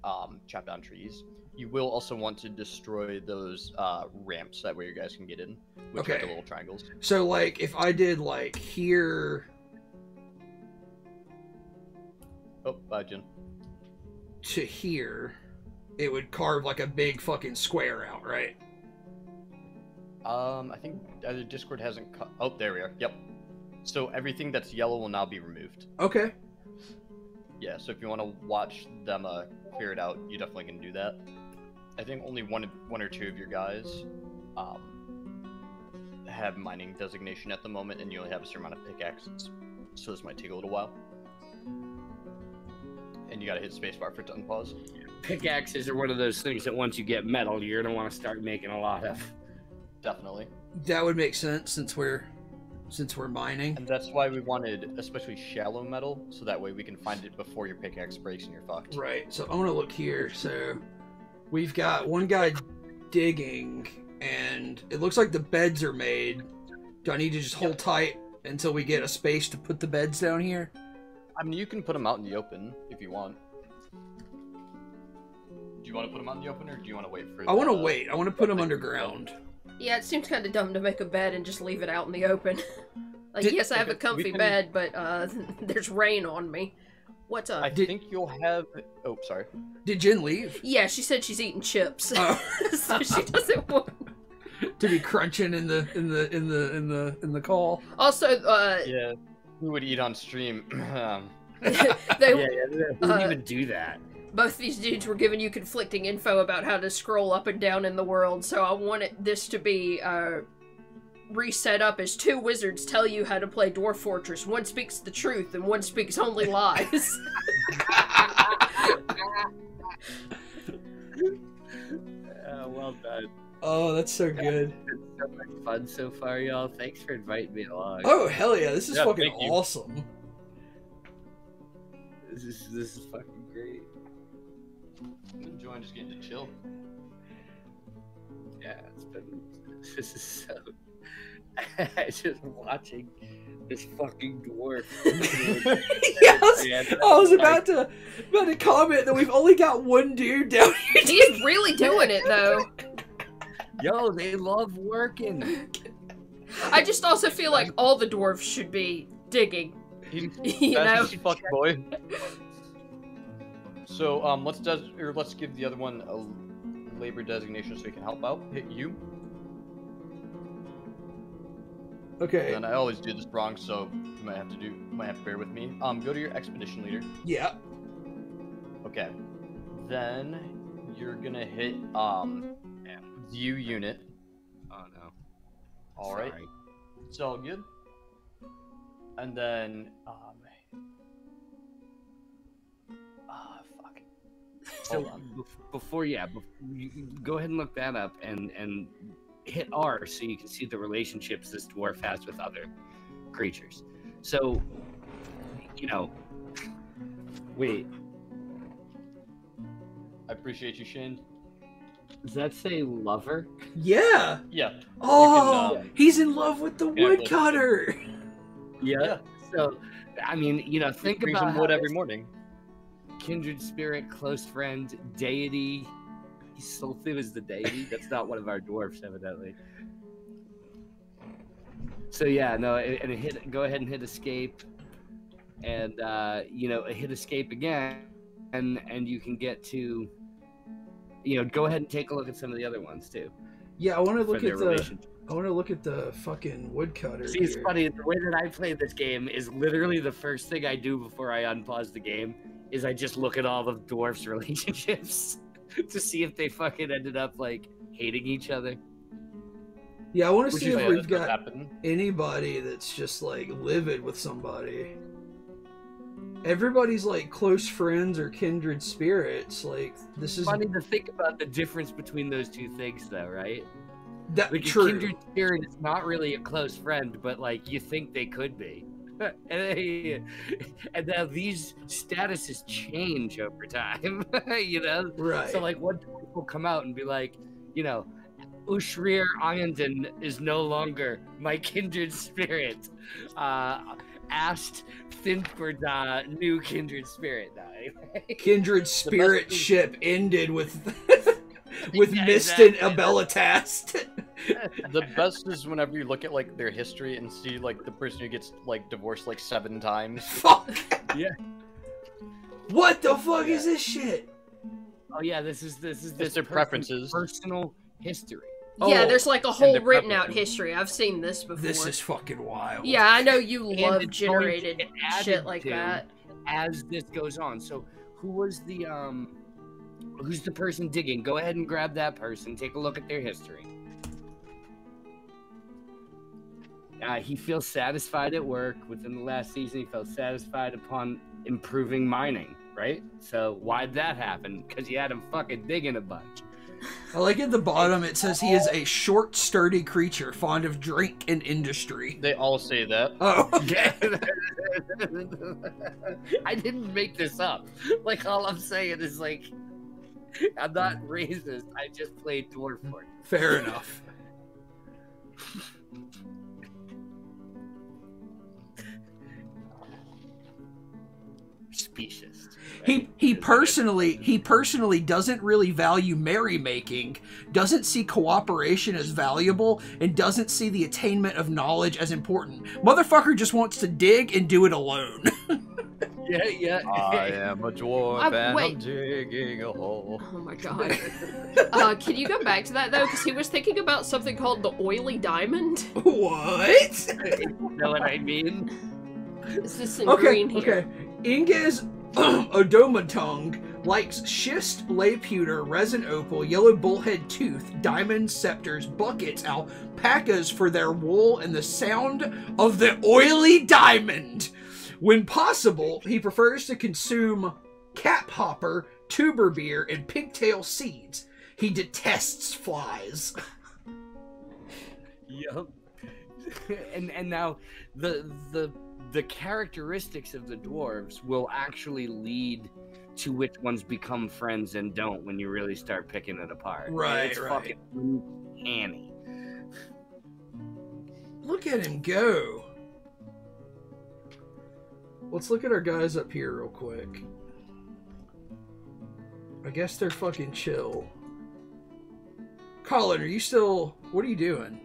chop down trees. You will also want to destroy those ramps. That way you guys can get in, which are Okay. the little triangles. So like if I did like here Oh, bye, Jen. to here, it would carve like a big fucking square out, right? I think either Discord hasn't. Oh, there we are. Yep. So everything that's yellow will now be removed. Okay. Yeah. So if you want to watch them clear it out, you definitely can do that. I think only one or two of your guys have mining designation at the moment, and you only have a certain amount of pickaxes, so this might take a little while. And you gotta hit spacebar for it to unpause. Pickaxes are one of those things that once you get metal, you're gonna want to start making a lot of. Definitely. That would make sense since we're mining. And that's why we wanted especially shallow metal, so that way we can find it before your pickaxe breaks and you're fucked. Right. So I want to look here. So we've got one guy digging, and it looks like the beds are made. Do I need to just hold tight until we get a space to put the beds down here? I mean, you can put them out in the open if you want. Do you want to put them out in the open, or do you want to wait for? I want to wait. I want to put them underground. Yeah, it seems kind of dumb to make a bed and just leave it out in the open. Like, Did- yes, I have a okay, comfy we can- bed, but there's rain on me. What's up? I Did- think you'll have. Oh, sorry. Did Jen leave? Yeah, she said she's eating chips, Oh. so she doesn't want. To be crunching in the call. Also, Yeah, who would eat on stream? they Who would Uh, even do that? both these dudes were giving you conflicting info about how to scroll up and down in the world, so I wanted this to be reset up as two wizards tell you how to play Dwarf Fortress. One speaks the truth and one speaks only lies. Well done. Oh, that's so good. It's so much fun so far, y'all. Thanks for inviting me along. Oh, hell yeah. This is Yeah, fucking thank you. awesome. This is fucking great. I'm enjoying just getting to chill. Yeah, it's been. This is so. just watching this fucking dwarf. Yes, I was about to comment that we've only got one dude down here. He's really doing it though. Yo, they love working. I just also feel like all the dwarves should be digging. You know? Fuck boy. So let's give the other one a labor designation so he can help out. Hit you. Okay. And I always do this wrong, so you might have to bear with me. Go to your expedition leader. Yeah. Okay. Then you're gonna hit view unit. Oh no. All right. It's all good. And then fuck. So before you go ahead and look that up and hit R so you can see the relationships this dwarf has with other creatures. So, wait. I appreciate you, Shane. Does that say lover? Yeah. Yeah. Oh, he's in love with the woodcutter. Yeah. So, I mean, think brings about him wood every morning. Kindred spirit, close friend, deity. He still is the deity. That's not one of our dwarfs, evidently. So yeah, no, and go ahead and hit escape, and hit escape again, and you can get to, go ahead and take a look at some of the other ones too. Yeah, I want to look at the fucking woodcutter. See, it's funny. The way that I play this game is literally the first thing I do before I unpause the game is I just look at all the dwarfs' relationships to see if they fucking ended up like hating each other. Yeah, I want to see if we've got happen. anybody that's just like livid with somebody. Everybody's like close friends or kindred spirits. Like this is funny to think about the difference between those two things, though, right? That like true. A kindred spirit is not really a close friend, but like you think they could be. And now these statuses change over time, Right. So like one will come out and be like, Ushrir Ayandon is no longer my kindred spirit. Asked Thinford new kindred spirit. Kindred spirit ship ended with Mist and Abellatast. The best is whenever you look at like their history and see like the person who gets like divorced like 7 times. Fuck. Yeah. What the fuck is this shit? Oh yeah, this is their preferences, personal history. Yeah, there's like a whole written out history. I've seen this before. This is fucking wild. Yeah, I know you love generated shit like that. As this goes on. So who's the person digging? Go ahead and grab that person. Take a look at their history. He feels satisfied at work. Within the last season, he felt satisfied upon improving mining, right? So why'd that happen? Because you had him fucking digging a bunch. I like at the bottom it says he is a short, sturdy creature, fond of drink and industry. They all say that. Oh, okay. I didn't make this up. Like, all I'm saying is, like, I'm not racist. I just played Dwarf for you. Fair enough. Specious. He personally doesn't really value merrymaking, doesn't see cooperation as valuable, and doesn't see the attainment of knowledge as important. Motherfucker just wants to dig and do it alone. Yeah. I am a dwarf and wait. I'm digging a hole. Oh my god. Can you go back to that though? Because he was thinking about something called the oily diamond. What? You know what I mean? Is this in green here? Okay. Inges Odomatung likes schist, lay pewter, resin opal, yellow bullhead tooth, diamond scepters, buckets, alpacas for their wool, and the sound of the oily diamond. When possible, he prefers to consume cap hopper, tuber beer, and pigtail seeds. He detests flies. Yep. And now the characteristics of the dwarves will actually lead to which ones become friends and don't when you really start picking it apart. Right, it's right. Fucking Annie. Look at him go. Let's look at our guys up here real quick. I guess they're fucking chill. Colin, are you still... What are you doing?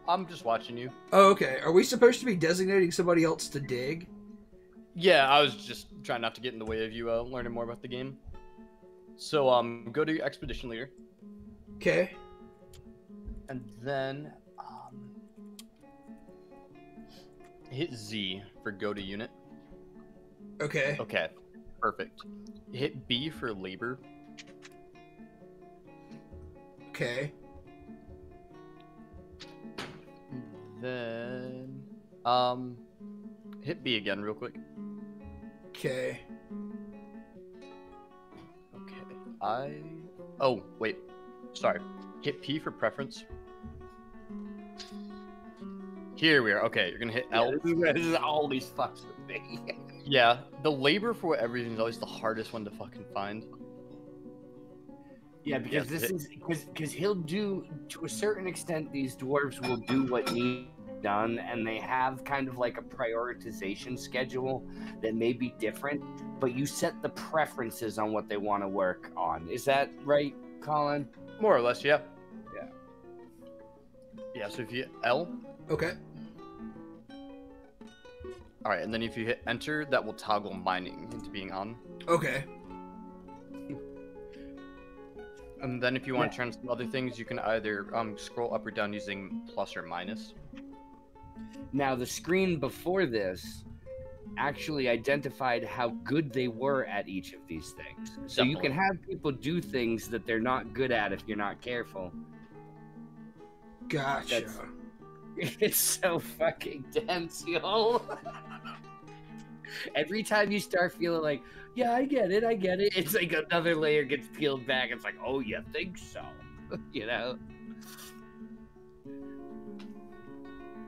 I'm just watching you. Oh, okay. Are we supposed to be designating somebody else to dig? Yeah, I was just trying not to get in the way of you learning more about the game. So, go to your expedition leader. Okay. And then, hit Z for go to unit. Okay. Okay, perfect. Hit B for labor. Okay. Then, hit B again real quick. Okay. Okay, oh, wait. Sorry. Hit P for preference. Here we are. Okay, you're gonna hit L. This is always fucks with me. Yeah, the labor for whatever reason is always the hardest one to fucking find. Yeah, because because he'll do, to a certain extent, these dwarves will do what needs done, and they have kind of like a prioritization schedule that may be different, but you set the preferences on what they want to work on. Is that right, Colin? More or less, yeah. Yeah. Yeah, so if you hit L. Okay. Alright, and then if you hit enter, that will toggle mining into being on. Okay. And then if you want to turn some other things, you can either scroll up or down using plus or minus. Now, the screen before this actually identified how good they were at each of these things. So you can have people do things that they're not good at if you're not careful. Gotcha. It's so fucking dense, yo. Every time you start feeling like, yeah, I get it, it's like another layer gets peeled back. It's like, oh, you think so? You know?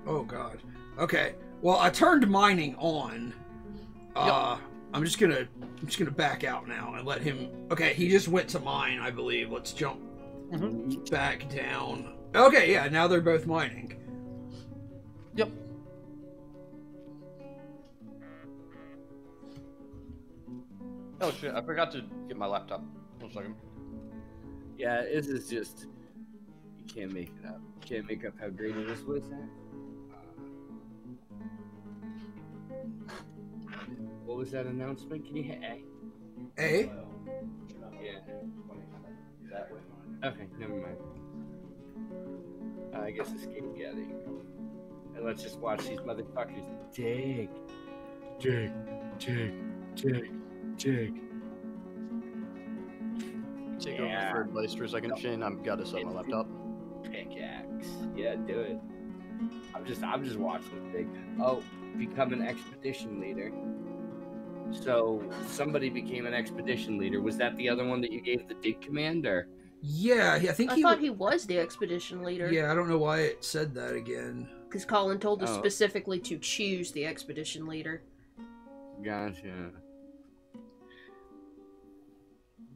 Oh, God. Okay. Well, I turned mining on. I'm just gonna back out now and let him... Okay, he just went to mine, I believe. Let's jump back down. Okay, yeah, now they're both mining. Yep. Oh shit, I forgot to get my laptop. 1 second. Yeah, this is just... You can't make it up. You can't make up how great it is. What is that? What was that announcement? Can you hit A? A? Yeah. Okay, never mind. I guess escape. Yeah, there you go. And let's just watch these motherfuckers dig. Dig. Take over third place for a second, Shane. I've got to set my laptop. Pickaxe. Yeah, do it. I'm just watching the dig. Oh, become an expedition leader. So somebody became an expedition leader. Was that the other one that you gave the dig command, or? Yeah, I think I thought he was the expedition leader. Yeah, I don't know why it said that again. Because Colin told us specifically to choose the expedition leader. Gotcha.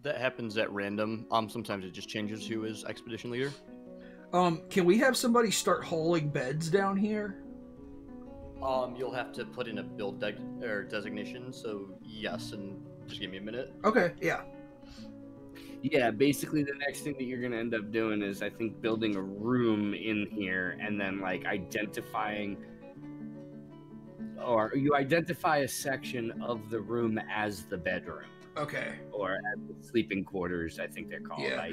That happens at random. Sometimes it just changes who is expedition leader. Can we have somebody start hauling beds down here? You'll have to put in a build designation, so yes, and just give me a minute. Okay, yeah. Yeah, basically the next thing that you're going to end up doing is, I think, building a room in here and then, like, identifying... Or you identify a section of the room as the bedroom. Okay. Or as the sleeping quarters, I think they're called. Yeah,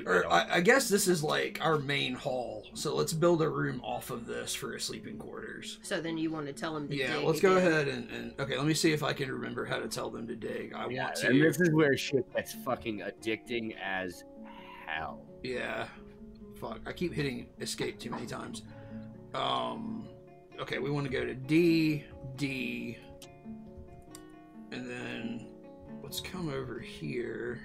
I guess this is, like, our main hall, so let's build a room off of this for sleeping quarters. So then you want to tell them to dig. Yeah, let's go ahead and... Okay, let me see if I can remember how to tell them to dig. I want to... And this is where shit gets fucking addicting as hell. Yeah. Fuck, I keep hitting escape too many times. Okay, we want to go to D, and then... Let's come over here.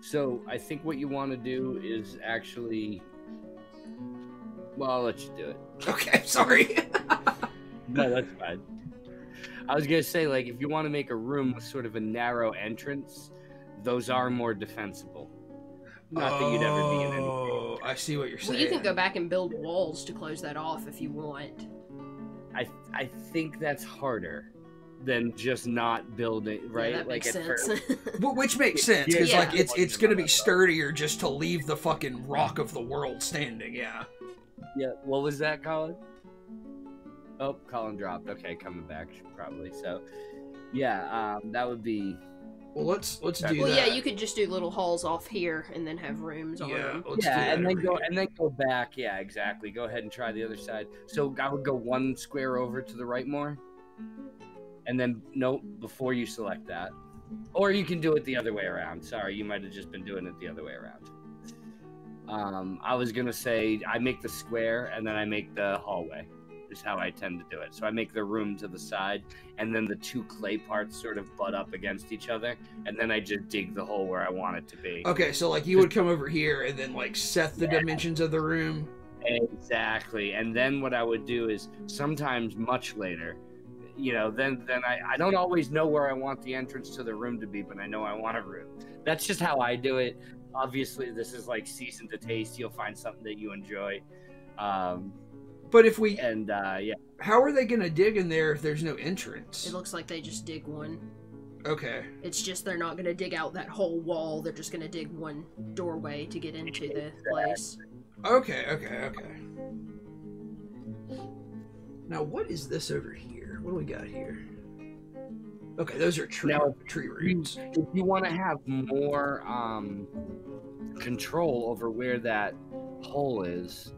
So I think what you want to do is actually... Well, I'll let you do it. Okay, sorry. No, that's fine. I was gonna say, like, if you want to make a room with sort of a narrow entrance, those are more defensible. Not that you'd ever be in any. Oh, I see what you're saying. Well, you can go back and build walls to close that off if you want. I think that's harder than just not building, right? Yeah, that makes at sense. first. Which makes sense, because Yeah. like it's gonna be sturdier just to leave the fucking rock of the world standing, yeah. Yeah. What was that, Colin? Oh, Colin dropped. Okay, coming back probably. So, yeah, that would be. Well, let's do Well, that. yeah, you could just do little halls off here and then have rooms on Yeah, them. let's do Yeah, that and then over here. go back. Yeah, exactly. Go ahead and try the other side. So I would go one square over to the right more, and then nope before you select that, or you can do it the other way around. Sorry, you might have just been doing it the other way around. I was gonna say I make the square and then I make the hallway. Is how I tend to do it. So I make the room to the side, and then the two clay parts sort of butt up against each other, and then I just dig the hole where I want it to be. Okay, so like you would come over here and then like set the dimensions of the room. Exactly. And then what I would do is sometimes much later, then I don't always know where I want the entrance to the room to be, but I know I want a room. That's just how I do it. Obviously, this is like season to taste. You'll find something that you enjoy. But if we Yeah. how are they gonna dig in there if there's no entrance? It looks like they just dig one. Okay. It's just they're not going to dig out that whole wall. They're just going to dig one doorway to get into the place. Okay. Now, what is this over here? What do we got here? Okay, those are tree roots. If you want to have more control over where that hole is,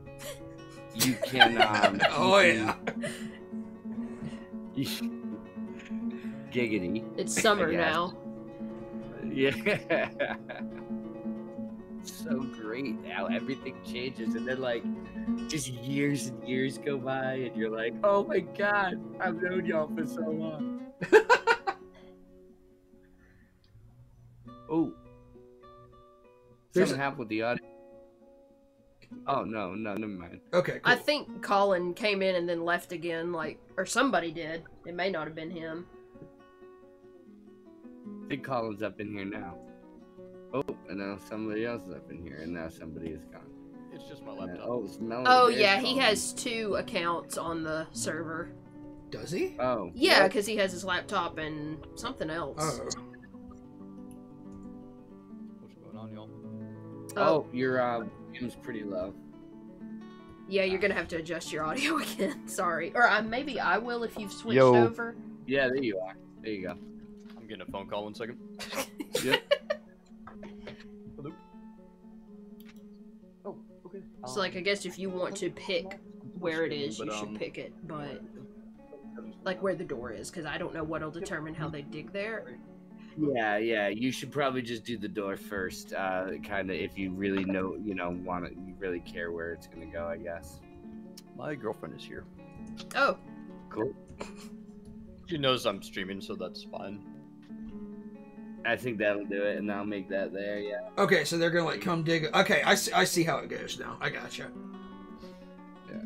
you can. Oh yeah. Giggity. It's summer I guess. now. Yeah. So great how everything changes, and then like just years and years go by, and you're like, oh my god, I've known y'all for so long. Oh, something happened with the audio. Oh no, never mind. Okay, cool. I think Colin came in and then left again, or somebody did. It may not have been him. I think Colin's up in here now. Oh, and now somebody else is up in here, and now somebody is gone. It's just my laptop. It's Melody. Oh There's yeah, he Colin. has 2 accounts on the server. Does he? Oh. Yeah, what? because he has his laptop and something else. Oh. What's going on, y'all? Oh, your volume's pretty low. Yeah, you're gonna have to adjust your audio again. Sorry, or maybe I will if you've switched Yo. over. Yeah, there you are. There you go. I'm getting a phone call. 1 second. Yep. Hello. Oh, okay. So like, I guess if you want to pick where it is, you But, should pick it, but like where the door is, because I don't know what'll determine how they dig there. Yeah. You should probably just do the door first. Kind of, if you really know, you really care where it's gonna go. I guess. My girlfriend is here. Oh, Cool. She knows I'm streaming, so that's fine. I think that'll do it, and I'll make that there. Yeah. Okay, so they're gonna like come dig. Okay, I see how it goes now. I gotcha. Yeah.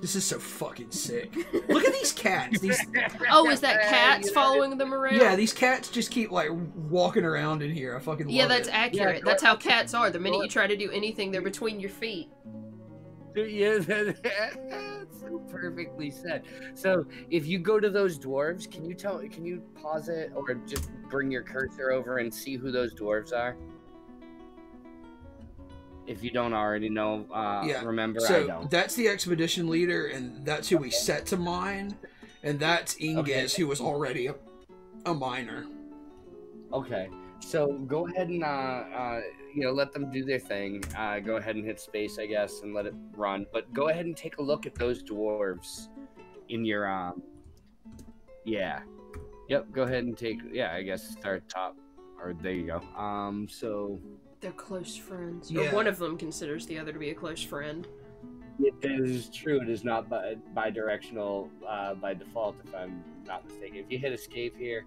This is so fucking sick. Look at these cats. These oh, is that cats following them around? yeah, these cats just keep like walking around in here. I fucking love Yeah, that's it. accurate. Yeah, That's how cats are. The minute you try to do anything, they're between your feet. Yeah, that's so perfectly said. So, if you go to those dwarves, can you pause it or just bring your cursor over and see who those dwarves are? If you don't already know, remember, So I don't. that's the expedition leader, and that's who we set to mine, and that's Inges, Okay. who was already a miner. Okay, so go ahead and let them do their thing. Go ahead and hit space, I guess, and let it run. But go ahead and take a look at those dwarves in your Yep. Go ahead and I guess start top. Or there you go. So. They're close friends. Yeah. Or one of them considers the other to be a close friend. It is true. It is not bi-directional by default, if I'm not mistaken. If you hit escape here,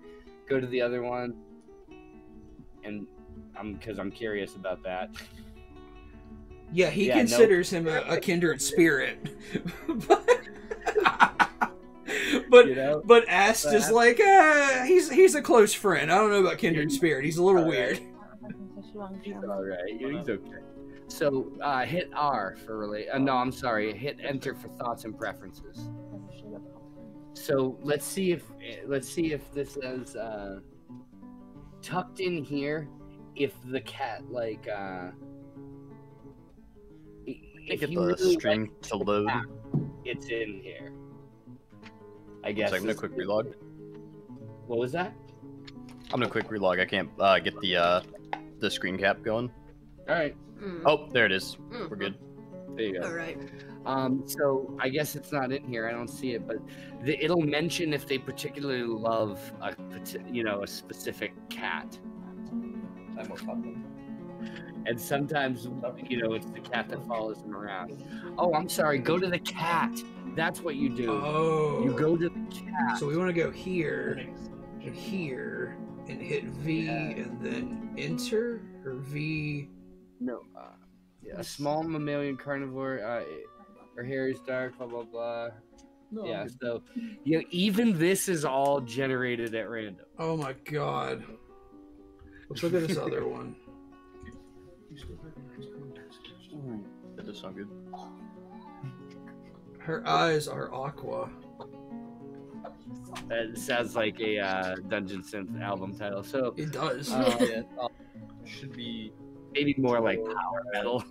go to the other one, and because I'm curious about that. Yeah, he Yeah, considers him a kindred spirit. but You know? but Ast is like, he's a close friend. I don't know about kindred spirit. He's a little weird. He's all right. He's okay. So hit R for relate. No, I'm sorry. Hit enter for thoughts and preferences. So let's see if this is tucked in here. If the cat like if Get you the really stream like to load. cat, it's in here. I guess. So I'm gonna quick relog. What was that? I'm gonna quick relog. I can't get the screen cap going. All right. Oh, there it is. Mm. We're good. There you go. All right. So I guess it's not in here. I don't see it, but it'll mention if they particularly love a specific cat. And sometimes it's the cat that follows them around. Oh, I'm sorry. Go to the cat. That's what you do. Oh. You go to the cat. So we want to go here and here and hit V and then enter or V. No. A small mammalian carnivore. Her hair is dark. Blah blah blah. No. Yeah. So, even this is all generated at random. Oh my god. Let's look at this other one. Ooh, that does sound good. Her eyes are aqua. It sounds like a Dungeon Synth album title. So It does. Should be. maybe more like power metal.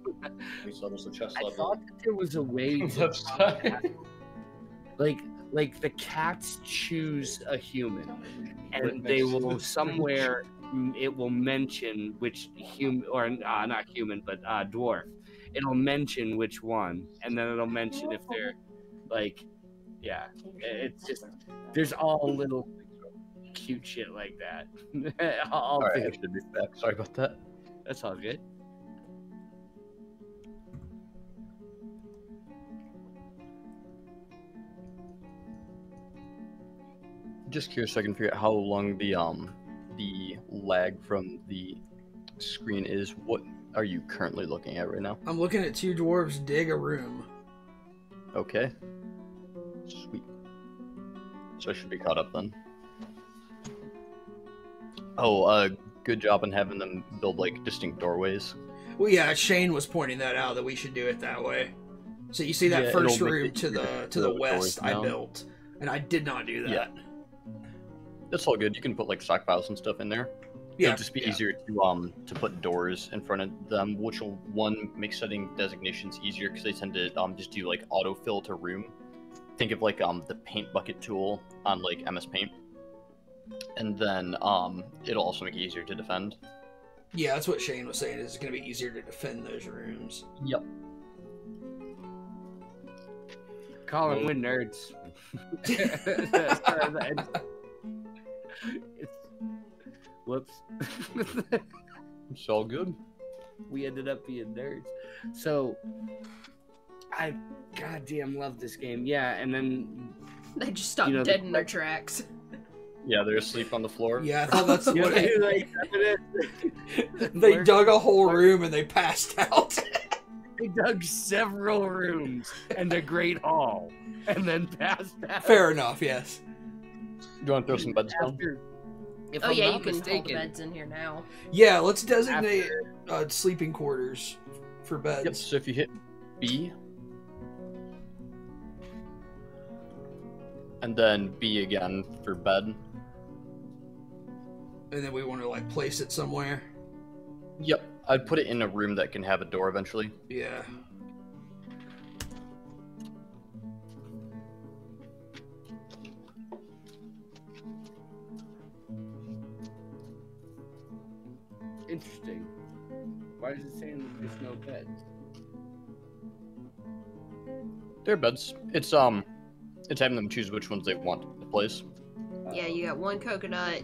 So there's a chest I level. thought that there was a way to Left side. like the cats choose a human, and they will somewhere it will mention which human or not human but dwarf. It'll mention which one, and then it'll mention if they're like, yeah. It's just there's all little cute shit like that. All right, I should be back. Sorry about that. That's all good. Just curious so I can figure out how long the lag from the screen is. What are you currently looking at right now? I'm looking at two dwarves dig a room. Okay. Sweet. So I should be caught up then. Oh, good job on having them build like distinct doorways. Well, yeah, Shane was pointing that out that we should do it that way. So you see that Yeah, first it'll make room it to easier the to west doors I now. built, and I did not do that. Yeah. That's all good. You can put like stockpiles and stuff in there. Yeah, It'll just be easier to put doors in front of them, which will make setting designations easier because they tend to just do like autofill to room. Think of like the paint bucket tool on like MS Paint, and then it'll also make it easier to defend. Yeah, that's what Shane was saying. Is it's going to be easier to defend those rooms. Yep. Colin, we're nerds. Whoops. It's all good. We ended up being nerds. So, I goddamn love this game. Yeah, and then They just stopped dead in their tracks. Yeah, they're asleep on the floor. Yeah, I thought that's what like, they dug a whole room and they passed out. They dug several rooms and a great hall, and then passed out. Fair enough. Yes. You want to throw some beds down? If Oh I'm yeah, not you can hold mistaken, beds in here now. Yeah, let's designate sleeping quarters for beds. Yep. So if you hit B, and then B again for bed. And then we want to like place it somewhere. Yep. I'd put it in a room that can have a door eventually. Yeah. interesting. Why is it saying that there's no beds? They're beds. It's having them choose which ones they want to place. Yeah, you got one coconut.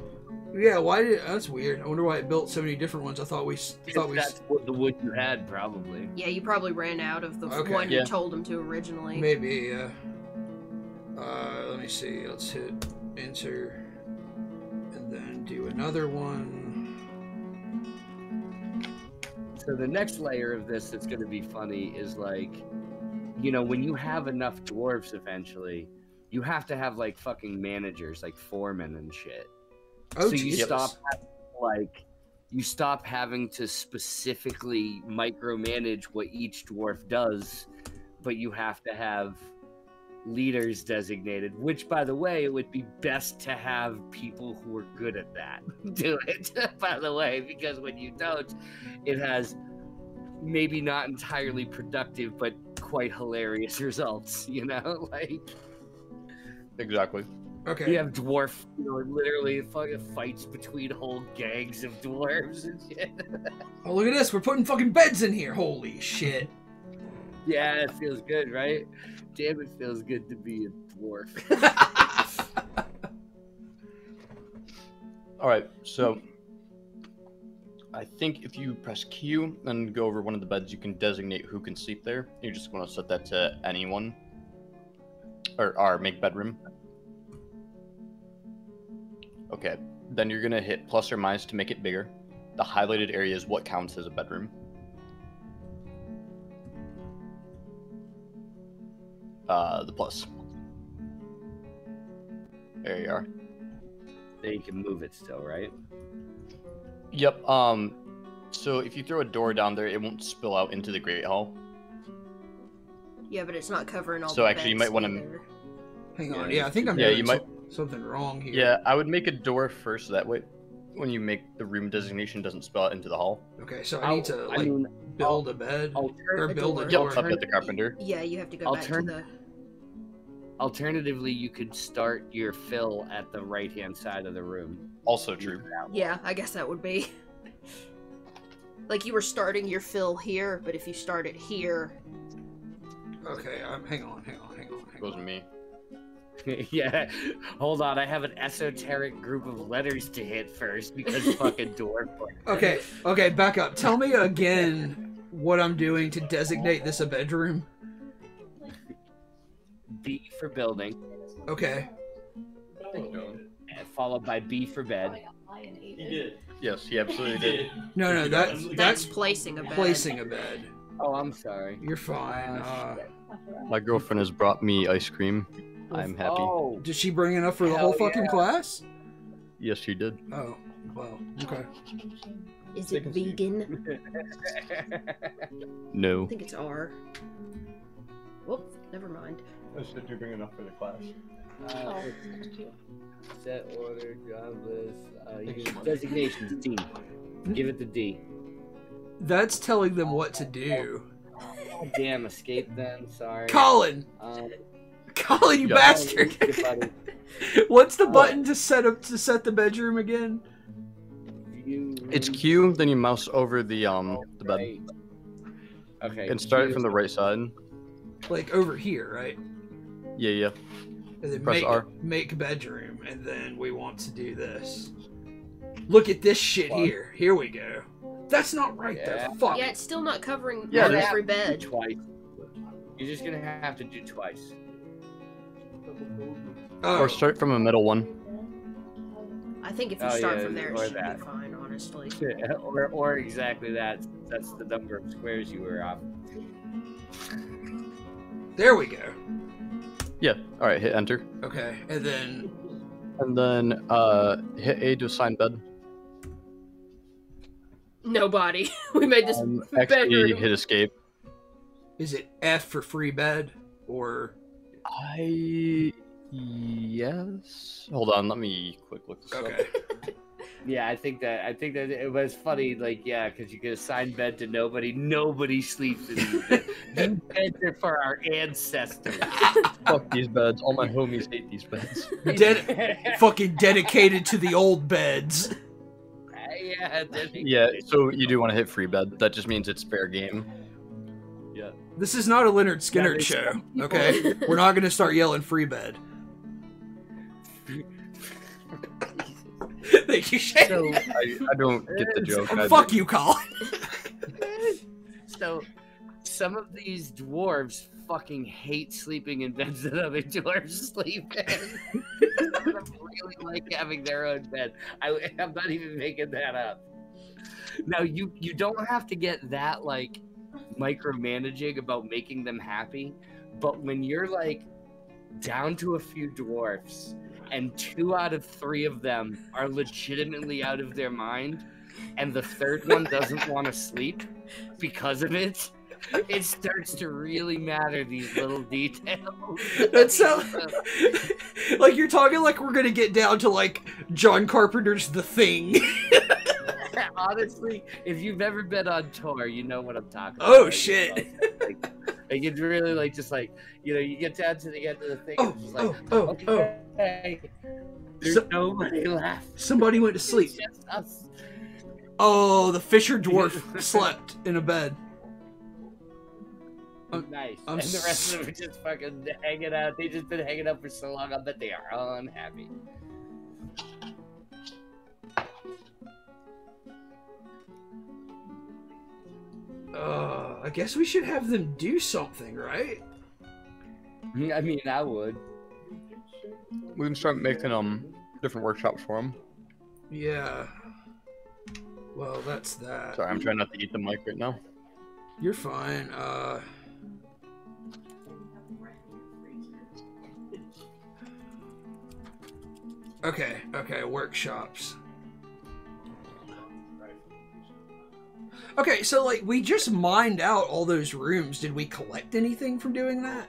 Yeah, why did that's weird. I wonder why it built so many different ones. I thought we That's what the wood you had, probably. Yeah, you probably ran out of the Okay. one Yeah. you told him to originally. maybe. Yeah. Let me see. Let's hit enter, and then do another one. So the next layer of this that's going to be funny is like, you know, when you have enough dwarves eventually, you have to have like fucking managers, like foremen and shit. Oh, so you Jesus. stop having to specifically micromanage what each dwarf does, but you have to have leaders designated, which, by the way, it would be best to have people who are good at that do it, by the way, because when you don't, it has maybe not entirely productive, but quite hilarious results, you know? Like, Exactly. Okay. you have dwarf, literally fucking fights between whole gangs of dwarves and shit. Oh, look at this. We're putting fucking beds in here. Holy shit. Yeah, it feels good, right? Damn, it feels good to be a dwarf. All right, so I think if you press Q and go over one of the beds, you can designate who can sleep there. You just want to set that to anyone, or make bedroom. Okay, then you're gonna hit plus or minus to make it bigger. The highlighted area is what counts as a bedroom. The plus. There you are. Then you can move it still, right? Yep. So if you throw a door down there, it won't spill out into the Great Hall. Yeah, but it's not covering all So the actually, you beds might wanna- either. Hang on. Yeah, I think I'm Yeah, doing you might- something wrong here. Yeah, I would make a door first, so that way, when you make the room designation, doesn't spill out into the hall. Okay, so I need to I mean, build a bed or alter- build a door. door. Yep, up at the carpenter. Yeah, you have to go back to the. Alternatively, you could start your fill at the right-hand side of the room. Also true. Yeah, I guess that would be. Like you were starting your fill here, but if you start it here. Okay, hang on. Wasn't me. Yeah, hold on. I have an esoteric group of letters to hit first because fucking dwarf. Okay, back up. Tell me again what I'm doing to designate this a bedroom. B for building, Okay. followed by B for bed. He did. Yes, he absolutely did. No, That's placing a bed. placing a bed. Oh, I'm sorry. You're fine. My girlfriend has brought me ice cream. I'm happy. Oh, Did she bring enough for the Hell whole fucking class? Yes, she did. Oh, well, okay. Is it vegan? No. I think it's R. Whoops, never mind. I said you bring enough for the class. Set order, job list, designations, D. Give it the D. That's telling them what to do. Oh, damn, escape then. Sorry. Colin! Colin, you Yeah. bastard! Buddy. What's the button to set the bedroom again? It's Q, then you mouse over the bed. Right. Okay. And start Q. from the right side. Like over here, right? Yeah. And then Press R. make bedroom, and then we want to do this. Look at this shit here. Here we go. That's not right Yeah. though. Fuck. Yeah, it's still not covering Yeah, on it is. every Do bed. twice. You're just gonna have to do twice. Oh, Or start from a middle one. I think if you Oh, start yeah, from there, it or should that. be fine, honestly. or exactly that. That's the number of squares you were off. there we go. Yeah. All right. Hit enter, Okay, and then and then hit A to assign bed. Nobody. We made this Actually, bedroom. hit escape. is it F for free bed or Yes. Hold on. Let me quick look this okay? up. Yeah, I think that it was funny. Like, yeah, because you can assign bed to nobody. Nobody sleeps in these beds. These beds are for our ancestors. Fuck these beds. All my homies hate these beds. Fucking dedicated to the old beds. Yeah. Yeah. So you do want to hit free bed. That just means it's fair game. Yeah. This is not a Leonard Skinner show, okay? We're not gonna start yelling free bed. Thank you, Shane. So, I don't get the joke. Fuck you, Colin. so some of these dwarves fucking hate sleeping in beds that other dwarves sleep in. Some of them really like having their own bed. I'm not even making that up. Now you don't have to get that like micromanaging about making them happy, but when you're like down to a few dwarfs, and 2 out of 3 of them are legitimately out of their mind, and the third one doesn't want to sleep because of it, it starts to really matter, these little details. That sounds like you're talking like we're gonna get down to like John Carpenter's The Thing. Honestly, if you've ever been on tour, you know what I'm talking about. Oh shit! Like it's really like just like you get down to the end of the thing. Oh, and it's just like, oh. okay, there's nobody left. Somebody went to sleep. It's just us. Oh, the Fisher dwarf slept in a bed. Nice. I'm And the rest of them are just fucking hanging out. They've just been hanging out for so long. I bet they are unhappy. I guess we should have them do something, right? I mean, I would. We can start making different workshops for them. Yeah. Well, that's that. Sorry, I'm trying not to eat the mic right now. You're fine. Okay, workshops. Okay, so like we just mined out all those rooms. Did we collect anything from doing that?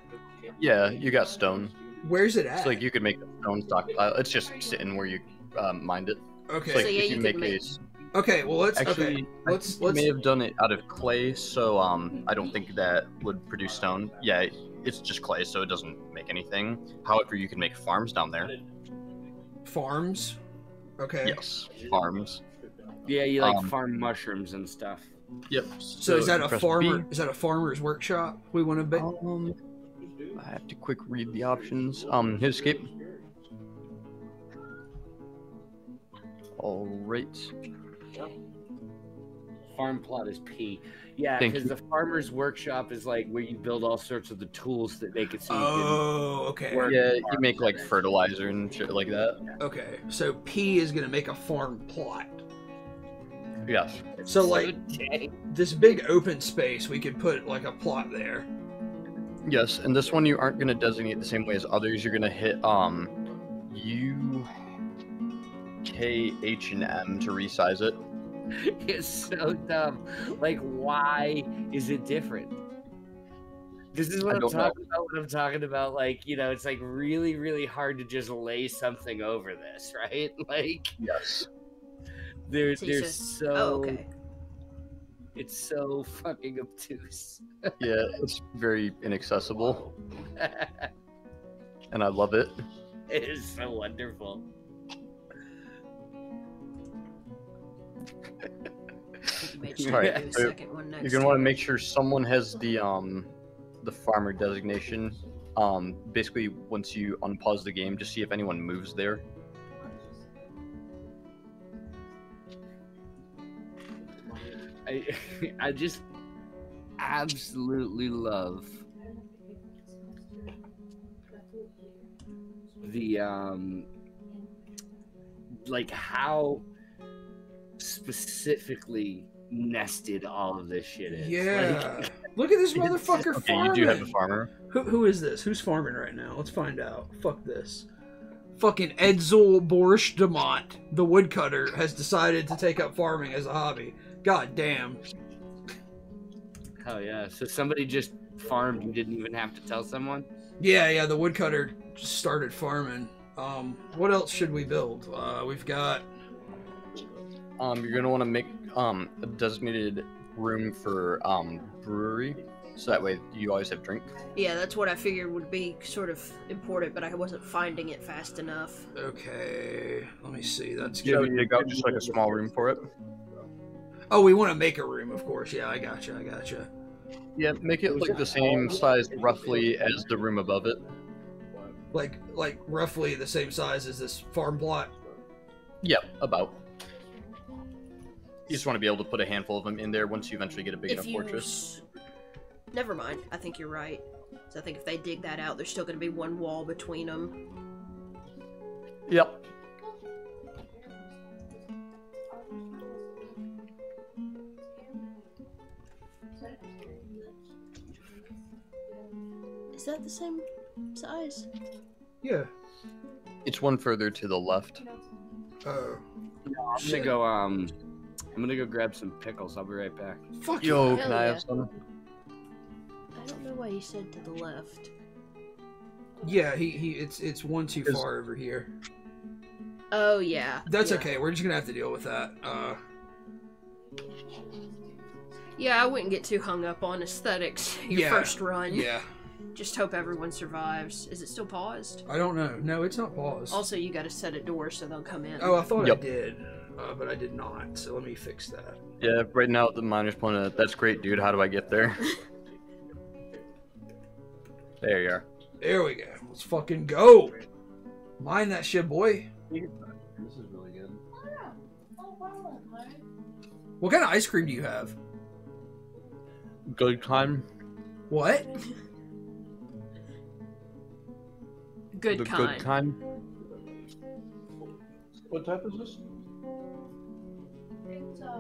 Yeah, you got stone. Where's it at? It's like you could make a stone stockpile. It's just sitting where you mined it. Okay. It's like So, yeah, if you you could make a Okay, well let's actually, let's you may have done it out of clay, so I don't think that would produce stone. Yeah, it's just clay, so it doesn't make anything. However, you can make farms down there. farms. Okay. Yes, farms. Yeah, you like farm mushrooms and stuff. Yep. So is that you a press farmer? B. Is that a farmer's workshop? We want to be. I have to quick read the options. Hit escape. All right. Farm plot is P. Yeah, Thank because you. the farmer's workshop is like where you build all sorts of the tools that they could see. Oh, okay. Work. Yeah, you make like fertilizer and shit like that. Okay. So P is gonna make a farm plot. Yes. So like Okay. this big open space, we could put like a plot there. Yes, and this one you aren't gonna designate the same way as others. You're gonna hit U, K, H, and M to resize it. It's so dumb. Like, why is it different? This is what I I'm don't know. talking about when I'm talking about, like, it's like really, really hard to just lay something over this, right? Like, Yes. they're So you said- so Oh, okay. it's so fucking obtuse. Yeah, it's very inaccessible, and I love it. It is so wonderful. You made sure Right, to do a so second one next. You're gonna want to make sure someone has the farmer designation. Basically, once you unpause the game, just see if anyone moves there. I just absolutely love the like how specifically nested all of this shit is. Yeah. Like, Look at this it's- motherfucker Okay, farming. you do have a farmer. Who is this? Who's farming right now? Let's find out. Fuck this. Fucking Edsel Borscht Demont, the woodcutter, has decided to take up farming as a hobby. God damn. oh yeah, so somebody just farmed and didn't even have to tell someone. Yeah, the woodcutter just started farming. What else should we build? We've got... You're gonna want to make a designated room for brewery, so that way you always have drink. Yeah, that's what I figured would be sort of important, but I wasn't finding it fast enough. Okay, let me see. That's Yeah, good. we dig out just like a small room for it. Oh, we want to make a room, of course. Yeah, I gotcha. Yeah, make it like the same size roughly as the room above it. Like roughly the same size as this farm plot. Yep, about. You just want to be able to put a handful of them in there once you eventually get a big enough fortress. Never mind. I think you're right. So I think if they dig that out, there's still going to be one wall between them. Yep. Is that the same size? Yeah. It's one further to the left. Oh. I'm gonna go. I'm gonna go grab some pickles. I'll be right back. Fuck Yo, you. can Hell I yeah. have some? I don't know why you said to the left. Yeah, it's one too far over here. Oh yeah. That's yeah. okay. We're just gonna have to deal with that. Yeah, I wouldn't get too hung up on aesthetics. Your first run. Yeah. Just hope everyone survives. Is it still paused? I don't know. No, it's not paused. Also, you got to set a door so they'll come in. Oh, I thought Yep. I did, but I did not. So let me fix that. Yeah, right now the miner's pointing at, that's great, dude. How do I get there? There you are. There we go. Let's fucking go. Mine that shit, boy. This is really good. What kind of ice cream do you have? Good time. What? Good The kind. good kind. What type is this?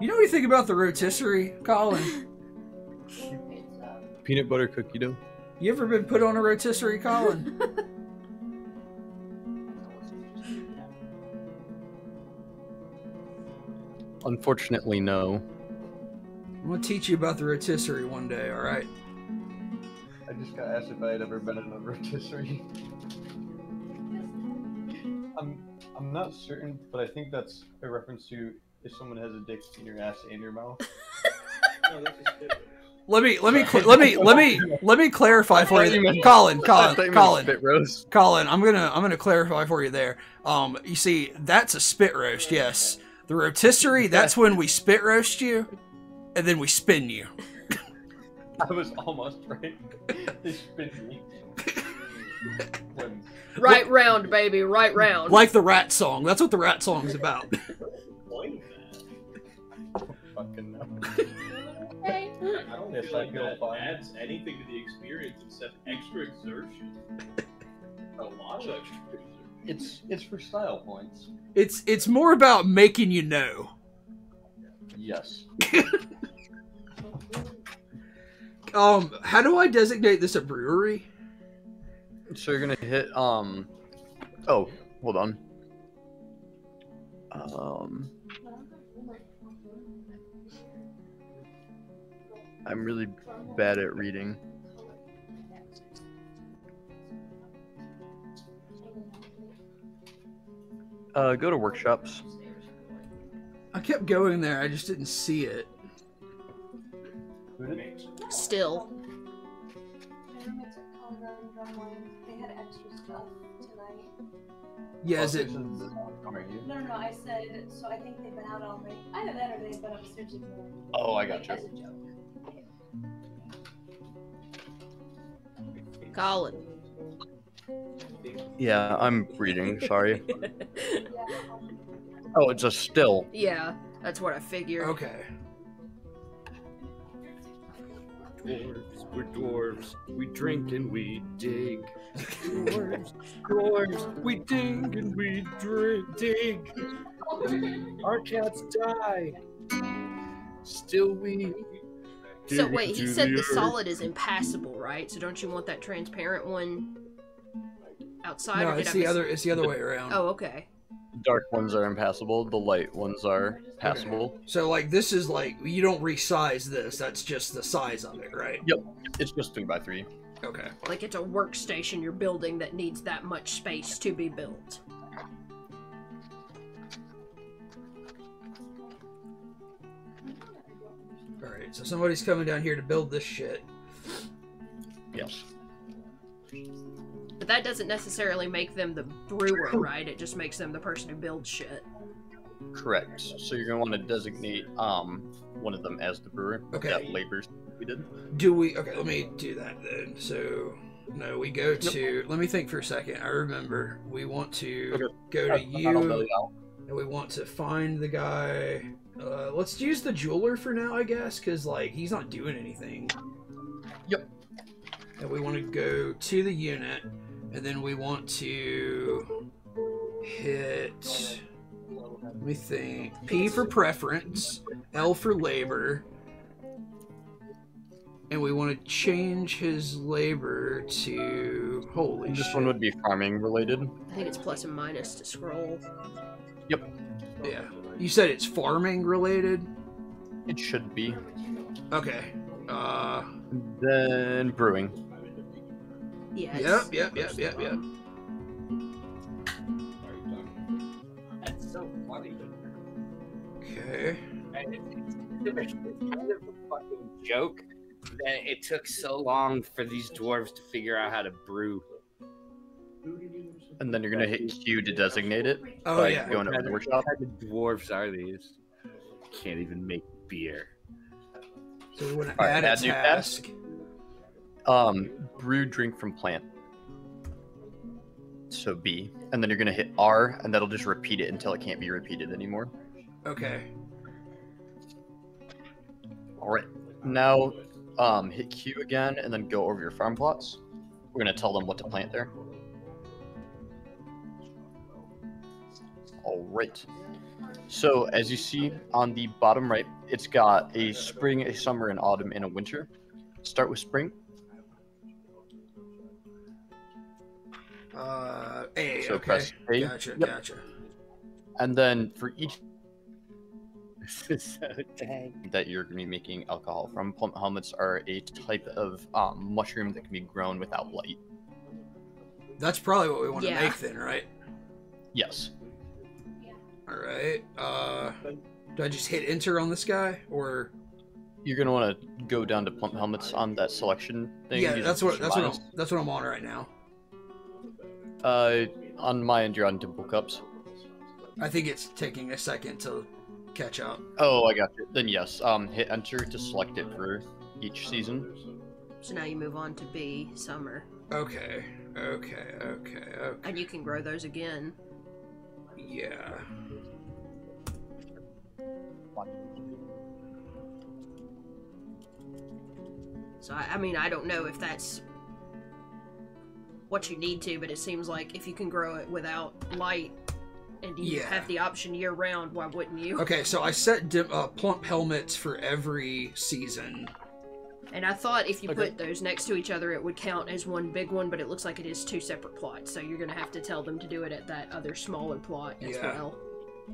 You know anything about the rotisserie, Colin? Peanut butter cookie dough. You ever been put on a rotisserie, Colin? Unfortunately, no. I'm gonna teach you about the rotisserie one day, alright? I just got asked if I had ever been in a rotisserie. I'm not certain, but I think that's a reference to if someone has a dick in your ass and your mouth. Let me clarify for you, Colin. Spit roast. Colin, I'm gonna clarify for you there. You see, that's a spit roast, yes. The rotisserie, that's when we spit roast you, and then we spin you. I was almost right. They spin me. Right round, baby. Right round. Like the rat song. That's what the rat song's about. Fucking no. I don't Yes, feel like I feel that fine. adds anything to the experience except extra exertion. A lot of extra exertion. It's for style points. It's more about making you know. Yes. How do I designate this a brewery? So you're gonna hit oh, hold on. I'm really bad at reading. Go to workshops. I kept going there, I just didn't see it. Still. They had extra stuff tonight. Yeah, is it? Are you? No, I said, so I think they've been out all night. Either that or they've been upstairs in the Oh, I got you. As a joke. Colin. Yeah, I'm reading, sorry. Oh, it's a still. Yeah, that's what I figured. Okay. Dwarves, we're dwarves. We drink and we dig. Dwarves, we dig and we dig. Our cats die. Still we. So dig wait, he into said the earth. solid is impassable, right? So don't you want that transparent one outside? No, or did it's I the miss- other. It's the other way around. Oh, okay. Dark ones are impassable, the light ones are passable. So like this is like you don't resize this. That's just the size of it, right? Yep, it's just 3x3. Okay. Like it's a workstation you're building that needs that much space to be built. All right. So somebody's coming down here to build this shit. Yes. But that doesn't necessarily make them the brewer, right? It just makes them the person who builds shit. Correct. So you're gonna want to designate one of them as the brewer. Okay. That labors we did. Do we? Okay, let me do that then. So, no, we go to. Let me think for a second. I remember. We want to Okay. go to That'll you, belly out. and we want to find the guy. Let's use the jeweler for now, I guess, because like he's not doing anything. Yep. And we want to go to the unit, and then we want to hit. Let me think. P for preference, L for labor, And we want to change his labor to... Holy This shit. one would be farming related. I think it's plus and minus to scroll. Yep. Yeah. You said it's farming related? It should be. Okay. Then brewing. Yeah. Yep. That's so funny. Okay. It's kind of a fucking joke that it took so long for these dwarves to figure out how to brew. And then you're gonna hit Q to designate it. Oh, by yeah. Going to the workshop. What kind of dwarves are these? Can't even make beer. So we want to Alright, add a add new task. Brew drink from plant. So B. And then you're gonna hit R, and that'll just repeat it until it can't be repeated anymore. Okay. Alright. Now, hit Q again, and then go over your farm plots. We're gonna tell them what to plant there. Alright. So, as you see on the bottom right, it's got a spring, a summer, an autumn, and a winter. Start with spring. A, So okay. press A. Gotcha, Yep. gotcha. And then for each This is so dang. that you're going to be making alcohol from, plump helmets are a type of mushroom that can be grown without light. That's probably what we want to Yeah. make then, right? Yes. Alright. Do I just hit enter on this guy? Or... You're going to want to go down to plump helmets on that selection thing. Yeah, Use that's the what minus. I'm on right now. On my end, you're on dimple cups. I think it's taking a second to catch up. Oh, I got you. Then yes, hit enter to select it for each season. So now you move on to B, summer. Okay. And you can grow those again. Yeah. So, I mean, I don't know if that's what you need to, but it seems like if you can grow it without light and you Yeah. have the option year round, why wouldn't you? Okay, so I set plump helmets for every season. And I thought if you Okay. put those next to each other, it would count as one big one, but it looks like it is two separate plots. So you're going to have to tell them to do it at that other smaller plot as Yeah. well.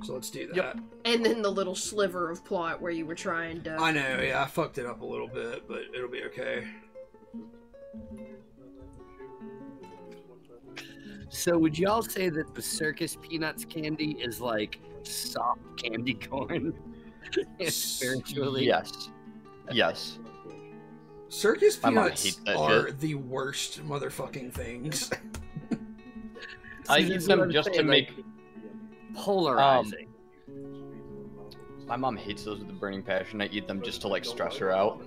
So let's do that. Yep. And then the little sliver of plot where you were trying to... I know, yeah, I fucked it up a little bit, but it'll be okay. So would y'all say that the circus peanuts candy is like soft candy corn? Spiritually? Yes. Yes. Circus My mom peanuts hates that are shit. the worst motherfucking things. I See, eat this is them what I'm just to saying, make. like, polarizing. My mom hates those with a burning passion. I eat them just to like stress her out.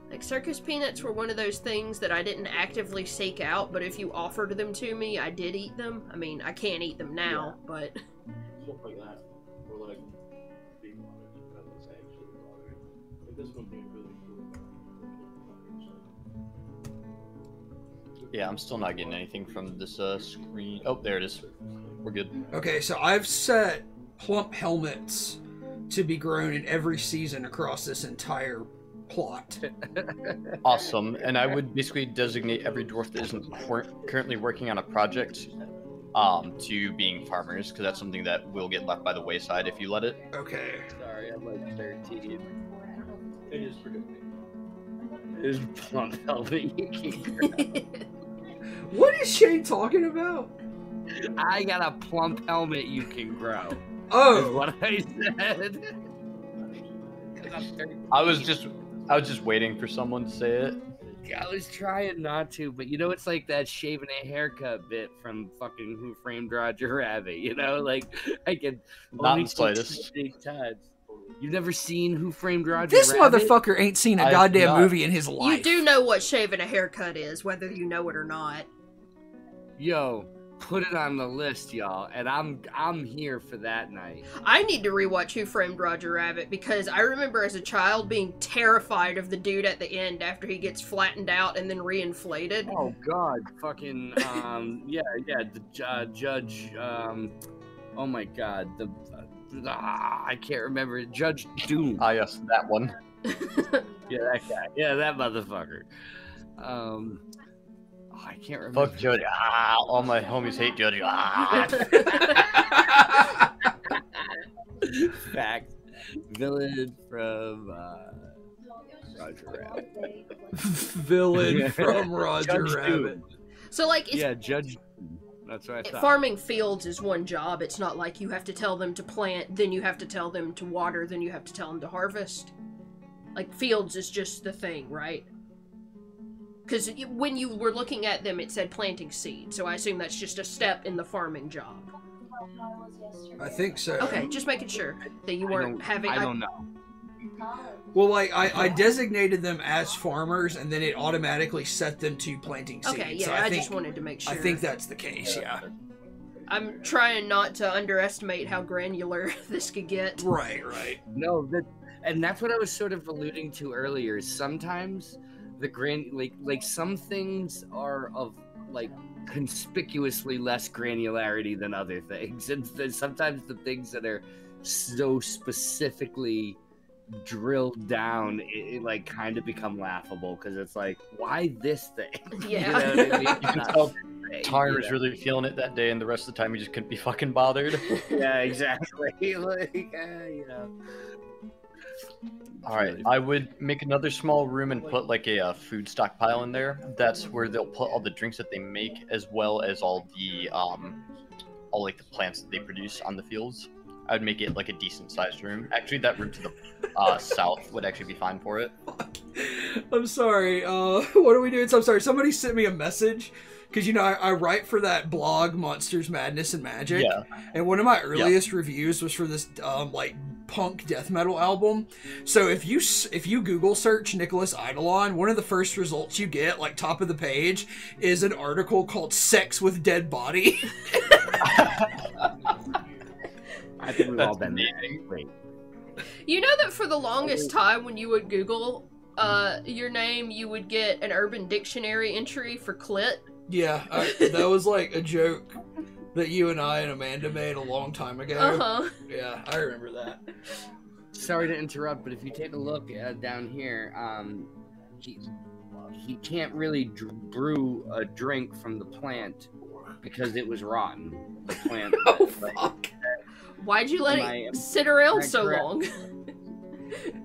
Like, circus peanuts were one of those things that I didn't actively seek out, but if you offered them to me, I did eat them. I mean, I can't eat them now, but... Stuff like that. Or like big products that was actually water. Like this would be really cool. Yeah, I'm still not getting anything from this screen. Oh, there it is. We're good. Okay, so I've set plump helmets to be grown in every season across this entire plot. Awesome. And I would basically designate every dwarf that isn't currently working on a project to being farmers, because that's something that will get left by the wayside if you let it. Okay. Sorry, I'm like 13. It is predicting. There's plump helmet. What is Shane talking about? I got a plump helmet you can grow. Is Oh, what I said. 'Cause I'm 13. I was just waiting for someone to say it. I was trying not to, but you know, it's like that shaving a haircut bit from fucking Who Framed Roger Rabbit. You know, like I can Not only in the slightest. take big times. You've never seen Who Framed Roger this Rabbit? motherfucker ain't seen a I've goddamn not. movie in his life. You do know what shaving a haircut is, whether you know it or not. Yo, put it on the list, y'all, and I'm here for that night. I need to rewatch Who Framed Roger Rabbit because I remember as a child being terrified of the dude at the end after he gets flattened out and then reinflated. Oh God, fucking yeah, the judge. Oh my god, I can't remember. Judge Doom. Ah, yes, that one. Yeah, that guy. Yeah, that motherfucker. I can't remember. Fuck Judge. Ah, all my homies hate Judge. Ah. Fact. Villain from Roger Rabbit. Villain from Roger Judge Rabbit. Doom. So like, Yeah, Judge Doom. That's what I thought. farming fields is one job. It's not like you have to tell them to plant, then you have to tell them to water, then you have to tell them to harvest. Like, fields is just the thing, right? Because when you were looking at them, it said planting seed, so I assume that's just a step in the farming job. I think so. Okay, just making sure that you weren't having... I don't know. Well, like, I designated them as farmers, and then it automatically set them to planting seeds. Okay, yeah, so I think, just wanted to make sure. I think that's the case, yeah. I'm trying not to underestimate how granular this could get. Right, right. No, and that's what I was sort of alluding to earlier. Sometimes like some things are of like conspicuously less granularity than other things, and sometimes the things that are so specifically drilled down, it like kind of become laughable because it's like, why this thing? Yeah. You know what I mean? You can tell Tyre was Yeah. really feeling it that day, and the rest of the time he just couldn't be fucking bothered. Yeah, exactly. Like, you know. All right, I would make another small room and put like a food stockpile in there. That's where they'll put all the drinks that they make, as well as all like the plants that they produce on the fields. I would make it like a decent sized room. Actually, that room to the south would actually be fine for it. I'm sorry. What are we doing? So I'm sorry. Somebody sent me a message because you know I write for that blog, Monsters, Madness, and Magic. Yeah. And one of my earliest reviews was for this like punk death metal album. So if you Google search Nicholas Eidolon, one of the first results you get, like top of the page, is an article called "Sex with Dead Body." I think we've all That's been there. amazing. Wait. You know that for the longest time when you would Google your name, you would get an Urban Dictionary entry for clit? Yeah, that was like a joke that you and I and Amanda made a long time ago. Uh-huh. Yeah, I remember that. Sorry to interrupt, but if you take a look down here, he can't really brew a drink from the plant because it was rotten. The plant. Oh, fuck. Why'd you let it sit around so long?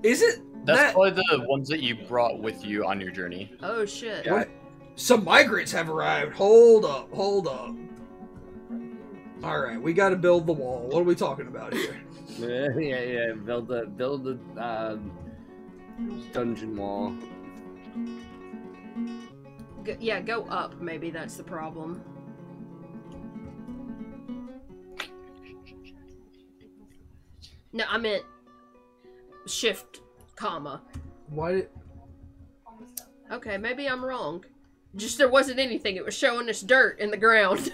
Is it? That's probably the ones that you brought with you on your journey. Oh, shit. What? Some migrants have arrived. Hold up. Alright, we gotta build the wall. What are we talking about here? Yeah. Build a dungeon wall. Go up. Maybe that's the problem. No, I meant shift, comma. Why did... Okay, maybe I'm wrong. Just there wasn't anything. It was showing us dirt in the ground.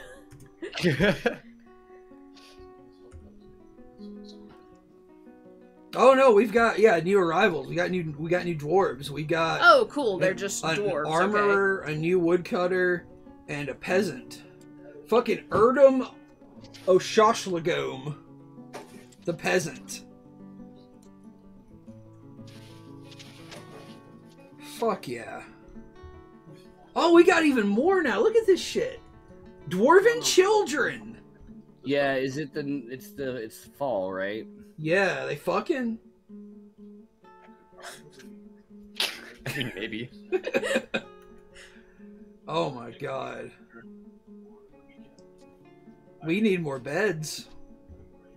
Oh no, we've got new arrivals. We got new dwarves. We got Oh, cool. They're just an dwarves. armorer, a new woodcutter, and a peasant. Fucking Erdem O'Shoshlagome, the peasant. Fuck yeah. Oh, we got even more now. Look at this shit. Dwarven children. Yeah, it's fall, right? Yeah, they fucking. I mean, maybe. Oh my god. We need more beds.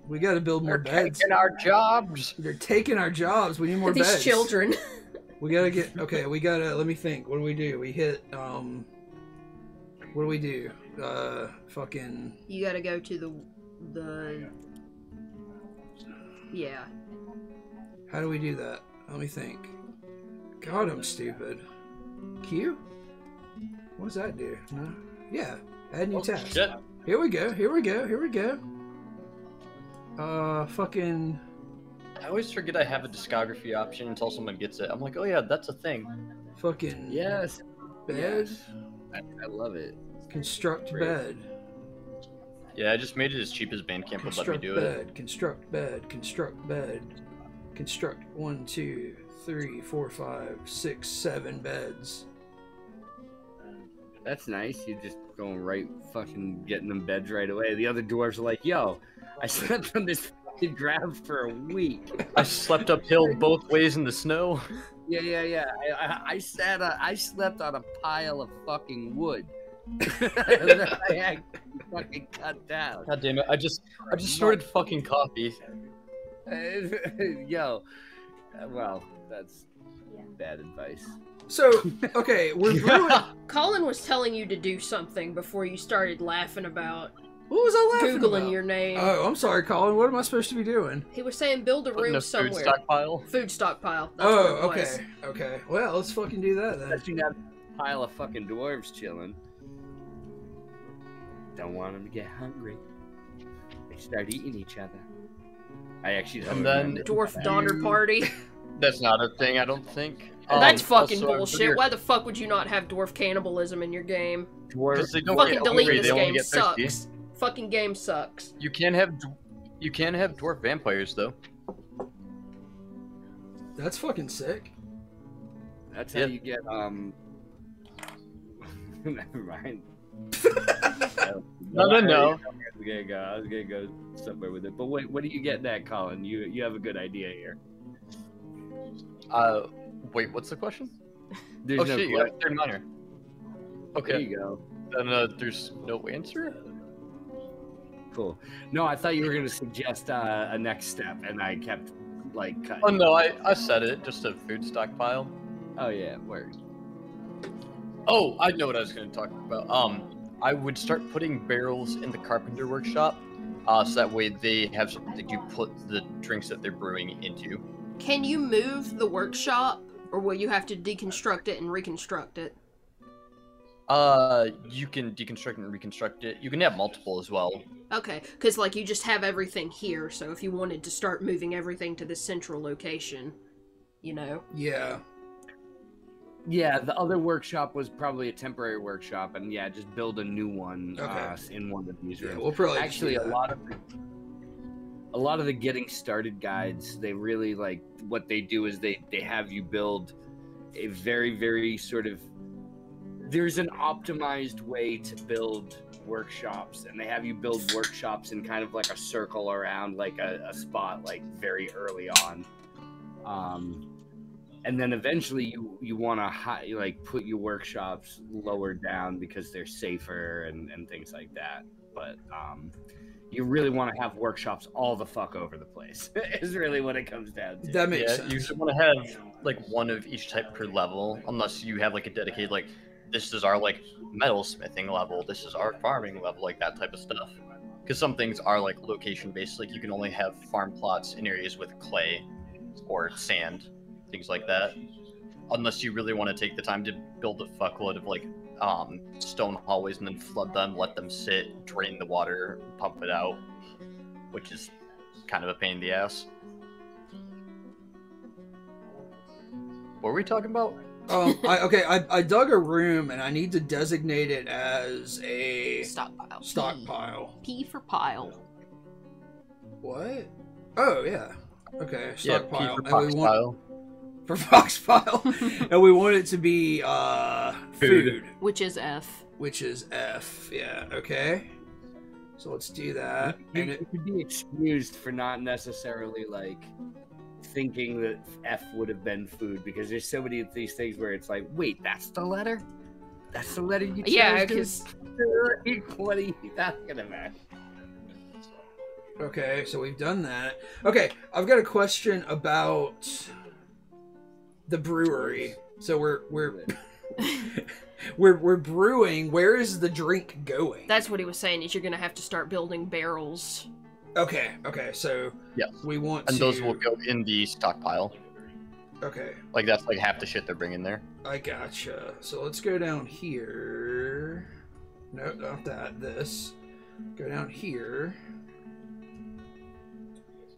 We got to build more beds. Taking our jobs. They're taking our jobs. We need more These beds. children. We gotta get. Okay, we gotta. Let me think. What do we do? We hit. What do we do? Fucking. You gotta go to the. Yeah. How do we do that? Let me think. God, I'm stupid. Q? What does that do? No? Yeah. Add new task. Shit. Here we go. Fucking. I always forget I have a discography option until someone gets it. I'm like, oh yeah, that's a thing. Fucking. Yes. Bed. I love it. Construct Great. bed. Yeah, I just made it as cheap as Bandcamp would let me do it. Construct bed. Construct bed. Construct 1, 2, 3, 4, 5, 6, 7 beds. That's nice. You're just going right fucking getting them beds right away. The other dwarves are like, yo, I slept on this fucking ground for a week. I slept uphill both ways in the snow. Yeah. I slept on a pile of fucking wood. That I had fucking cut down. God damn it! I just snorted fucking coffee. Yo, well, that's bad advice. So, okay, we're brewing. Colin was telling you to do something before you started laughing about What was I laughing Googling about? your name. Oh, I'm sorry, Colin. What am I supposed to be doing? He was saying build a Putting room a somewhere. food stockpile. Food stockpile. That's Oh, what it was. okay. Okay. Well, let's fucking do that then. Unless you got a pile of fucking dwarves chilling. Don't want them to get hungry. They start eating each other. I actually don't And then- remember. Dwarf Donner Party. That's not a thing, I don't think. That's fucking also, bullshit. Why the fuck would you not have dwarf cannibalism in your game? Because they don't Fucking get delete hungry, this they only game. get thirsty. Sucks. Fucking game sucks. You can have dwarf vampires though. That's fucking sick. That's how Yeah. you get Never mind. No. I was gonna go somewhere with it. But what are you getting at, Colin? You have a good idea here. Wait, what's the question? There's Oh no shit, you question. got a third miner. There Okay, you go. then there's no answer? Cool. No, I thought you were gonna suggest a next step, and I kept like cutting. Oh no, I said it, just a food stockpile. Oh yeah, word. Oh, I know what I was going to talk about. I would start putting barrels in the carpenter workshop, so that way they have something that you put the drinks that they're brewing into. Can you move the workshop, or will you have to deconstruct it and reconstruct it? You can deconstruct and reconstruct it. You can have multiple as well. Okay, because like you just have everything here, so if you wanted to start moving everything to the central location, you know. Yeah. Yeah, the other workshop was probably a temporary workshop, and yeah, just build a new one in one of these Yeah, rooms. we'll probably Actually, do a lot of the getting started guides, they really like what they do is they have you build a very, very sort of, there's an optimized way to build workshops, and they have you build workshops in kind of like a circle around like a spot like very early on. And then eventually you want to like put your workshops lower down because they're safer and things like that. But you really want to have workshops all the fuck over the place. Is really what it comes down to. That makes Yeah, sense. you should want to have like one of each type per level, unless you have like a dedicated like this is our like metalsmithing level, this is our farming level, like that type of stuff. Because some things are like location based, like you can only have farm plots in areas with clay or sand. Things like that, unless you really want to take the time to build a fuckload of like stone hallways and then flood them, let them sit, drain the water, pump it out, which is kind of a pain in the ass. What were we talking about? I dug a room and I need to designate it as a Stockpile. stockpile. P for pile. What? Oh yeah. Okay, stockpile. Yeah, P for And we Fox want- pile. for Foxpile, and we want it to be food, Which is F. which is F. Yeah. Okay. So let's do that. You, And you could be excused for not necessarily like thinking that F would have been food, because there's so many of these things where it's like, wait, that's the letter? That's the letter you chose? Yeah, dude? because What are you talking about? Okay, so we've done that. Okay, I've got a question about the brewery. So we're we're brewing. Where is the drink going? that's what he was saying, is you're going to have to start building barrels. Okay, so Yes. we want And to... those will go in the stockpile. Okay, Like that's like half the shit they're bringing there. I gotcha. So let's go down here. No, not that. This. Go down here.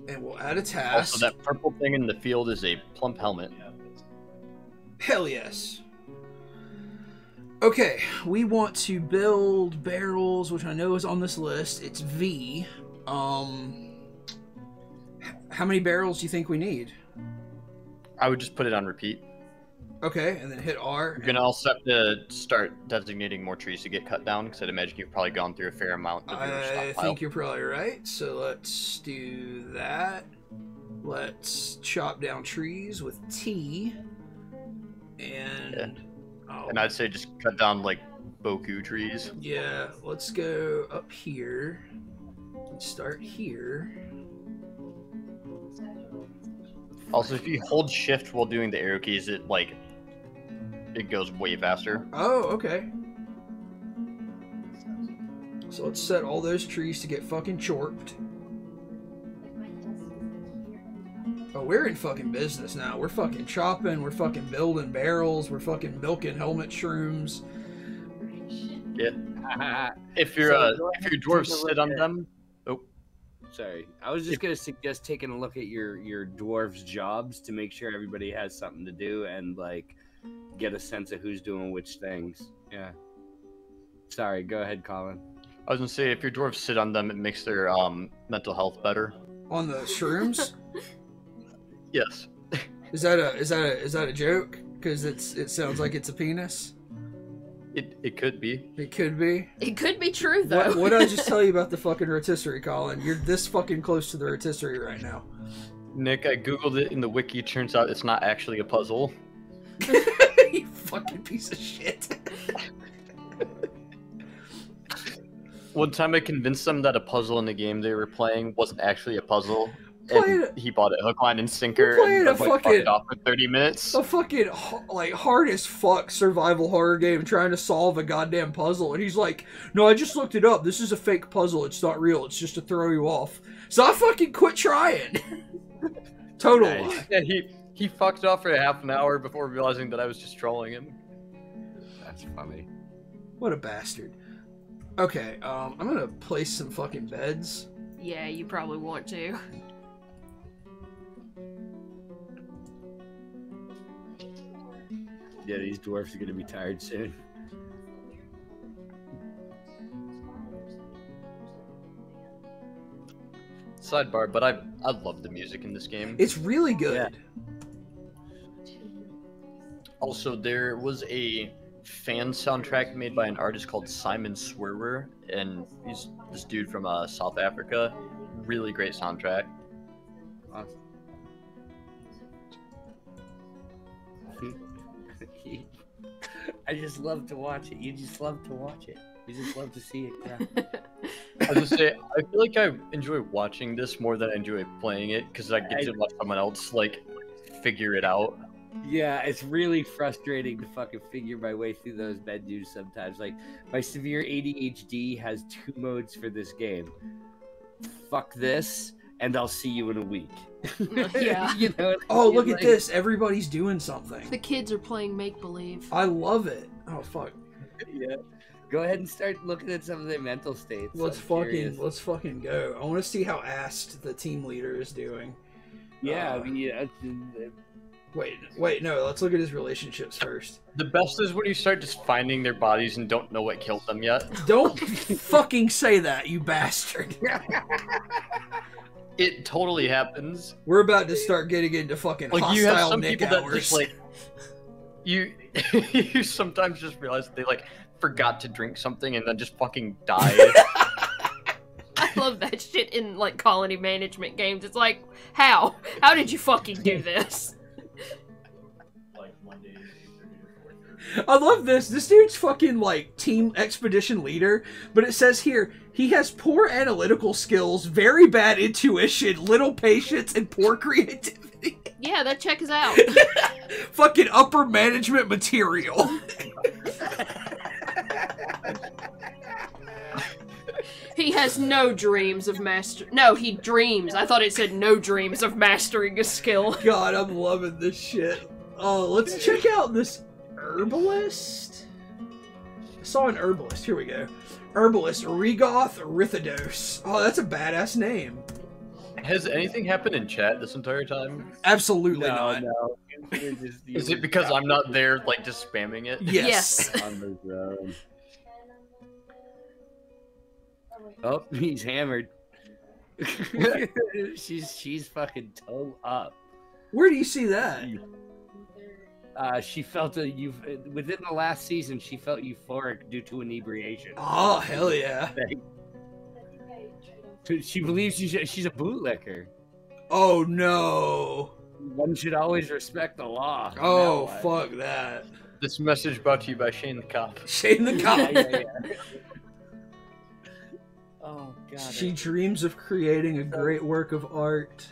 And we'll add a task. Also, that purple thing in the field is a plump helmet. Hell yes. Okay, we want to build barrels, which I know is on this list. It's V. How many barrels do you think we need? I would just put it on repeat. Okay, and then hit R. You're gonna also have to start designating more trees to get cut down, because I'd imagine you've probably gone through a fair amount of your I stockpile. think you're probably right. So let's do that. Let's chop down trees with T. And And I'd say just cut down like boku trees. yeah, let's go up here and start here. Also, if you hold shift while doing the arrow keys, it goes way faster. Oh, okay. So let's set all those trees to get fucking chorped. Oh, we're in fucking business now. We're fucking chopping, we're fucking building barrels, we're fucking milking helmet shrooms. Yeah. If your dwarves sit on them. Oh, sorry. I was just gonna suggest taking a look at your dwarves' jobs to make sure everybody has something to do and like get a sense of who's doing which things. Yeah. Sorry. Go ahead, Colin. I was gonna say if your dwarves sit on them, it makes their mental health better. On the shrooms? Yes. Is that a joke? Because it sounds like it's a penis. It could be. It could be. It could be true though. What did I just tell you about the fucking rotisserie, Colin? You're this fucking close to the rotisserie right now. Nick, I googled it in the wiki. Turns out it's not actually a puzzle. You fucking piece of shit. One time I convinced them that a puzzle in the game they were playing wasn't actually a puzzle. And he bought it hook, line, and sinker and fucked it off in 30 minutes. A fucking hard as fuck survival horror game trying to solve a goddamn puzzle, and he's like, "No, I just looked it up. This is a fake puzzle. It's not real. It's just to throw you off." So I fucking quit trying. Total. Nice. Yeah, he fucked off for a half an hour before realizing that I was just trolling him. That's funny. What a bastard. Okay, I'm gonna place some fucking beds. Yeah, you probably want to. Yeah, these dwarfs are gonna be tired soon. Sidebar, but I love the music in this game. It's really good. Yeah. Also, there was a fan soundtrack made by an artist called Simon Swerwer, and he's this dude from South Africa. Really great soundtrack. Awesome. I just love to watch it. You just love to watch it. You just love to see it. Yeah. I was gonna say, I feel like I enjoy watching this more than I enjoy playing it, because I get to watch someone else figure it out. Yeah, it's really frustrating to fucking figure my way through those menus sometimes. Like, my severe ADHD has 2 modes for this game. Fuck this, and I'll see you in a week. Yeah. You know, Oh, look at this. Everybody's doing something. The kids are playing make-believe. I love it. Oh, fuck. Yeah. Go ahead and start looking at some of their mental states. Let's fucking go. I want to see how assed the team leader is doing. Yeah, I mean, yeah. Wait, no. Let's look at his relationships first. The best is when you start just finding their bodies and don't know what killed them yet. Don't fucking say that, you bastard. It totally happens. We're about to start getting into fucking hostile you have some Nick people hours. that just you sometimes just realize they forgot to drink something and then just fucking die. I love that shit in colony management games. It's like, how did you fucking do this? I love this. This dude's fucking team expedition leader, but it says here he has poor analytical skills, very bad intuition, little patience, and poor creativity. Yeah, that checks out. Fucking upper management material. He has no dreams of No, he dreams. I thought it said no dreams of mastering a skill. God, I'm loving this shit. Oh, let's check out this herbalist. I saw an herbalist. Here we go. Herbalist Regoth Rithados. Oh, that's a badass name. Has anything happened in chat this entire time? Absolutely not. No. Is it because I'm not there, like, just spamming it? Yes. On the zone. Oh, he's hammered. she's fucking toe up. Where do you see that? She felt within the last season. She felt euphoric due to inebriation. Oh, hell yeah. She believes she's a bootlicker. Oh, no. One should always respect the law. Oh, fuck that. This message brought to you by Shane the Cop. Shane the Cop. Yeah. Oh, God. She dreams of creating a great work of art.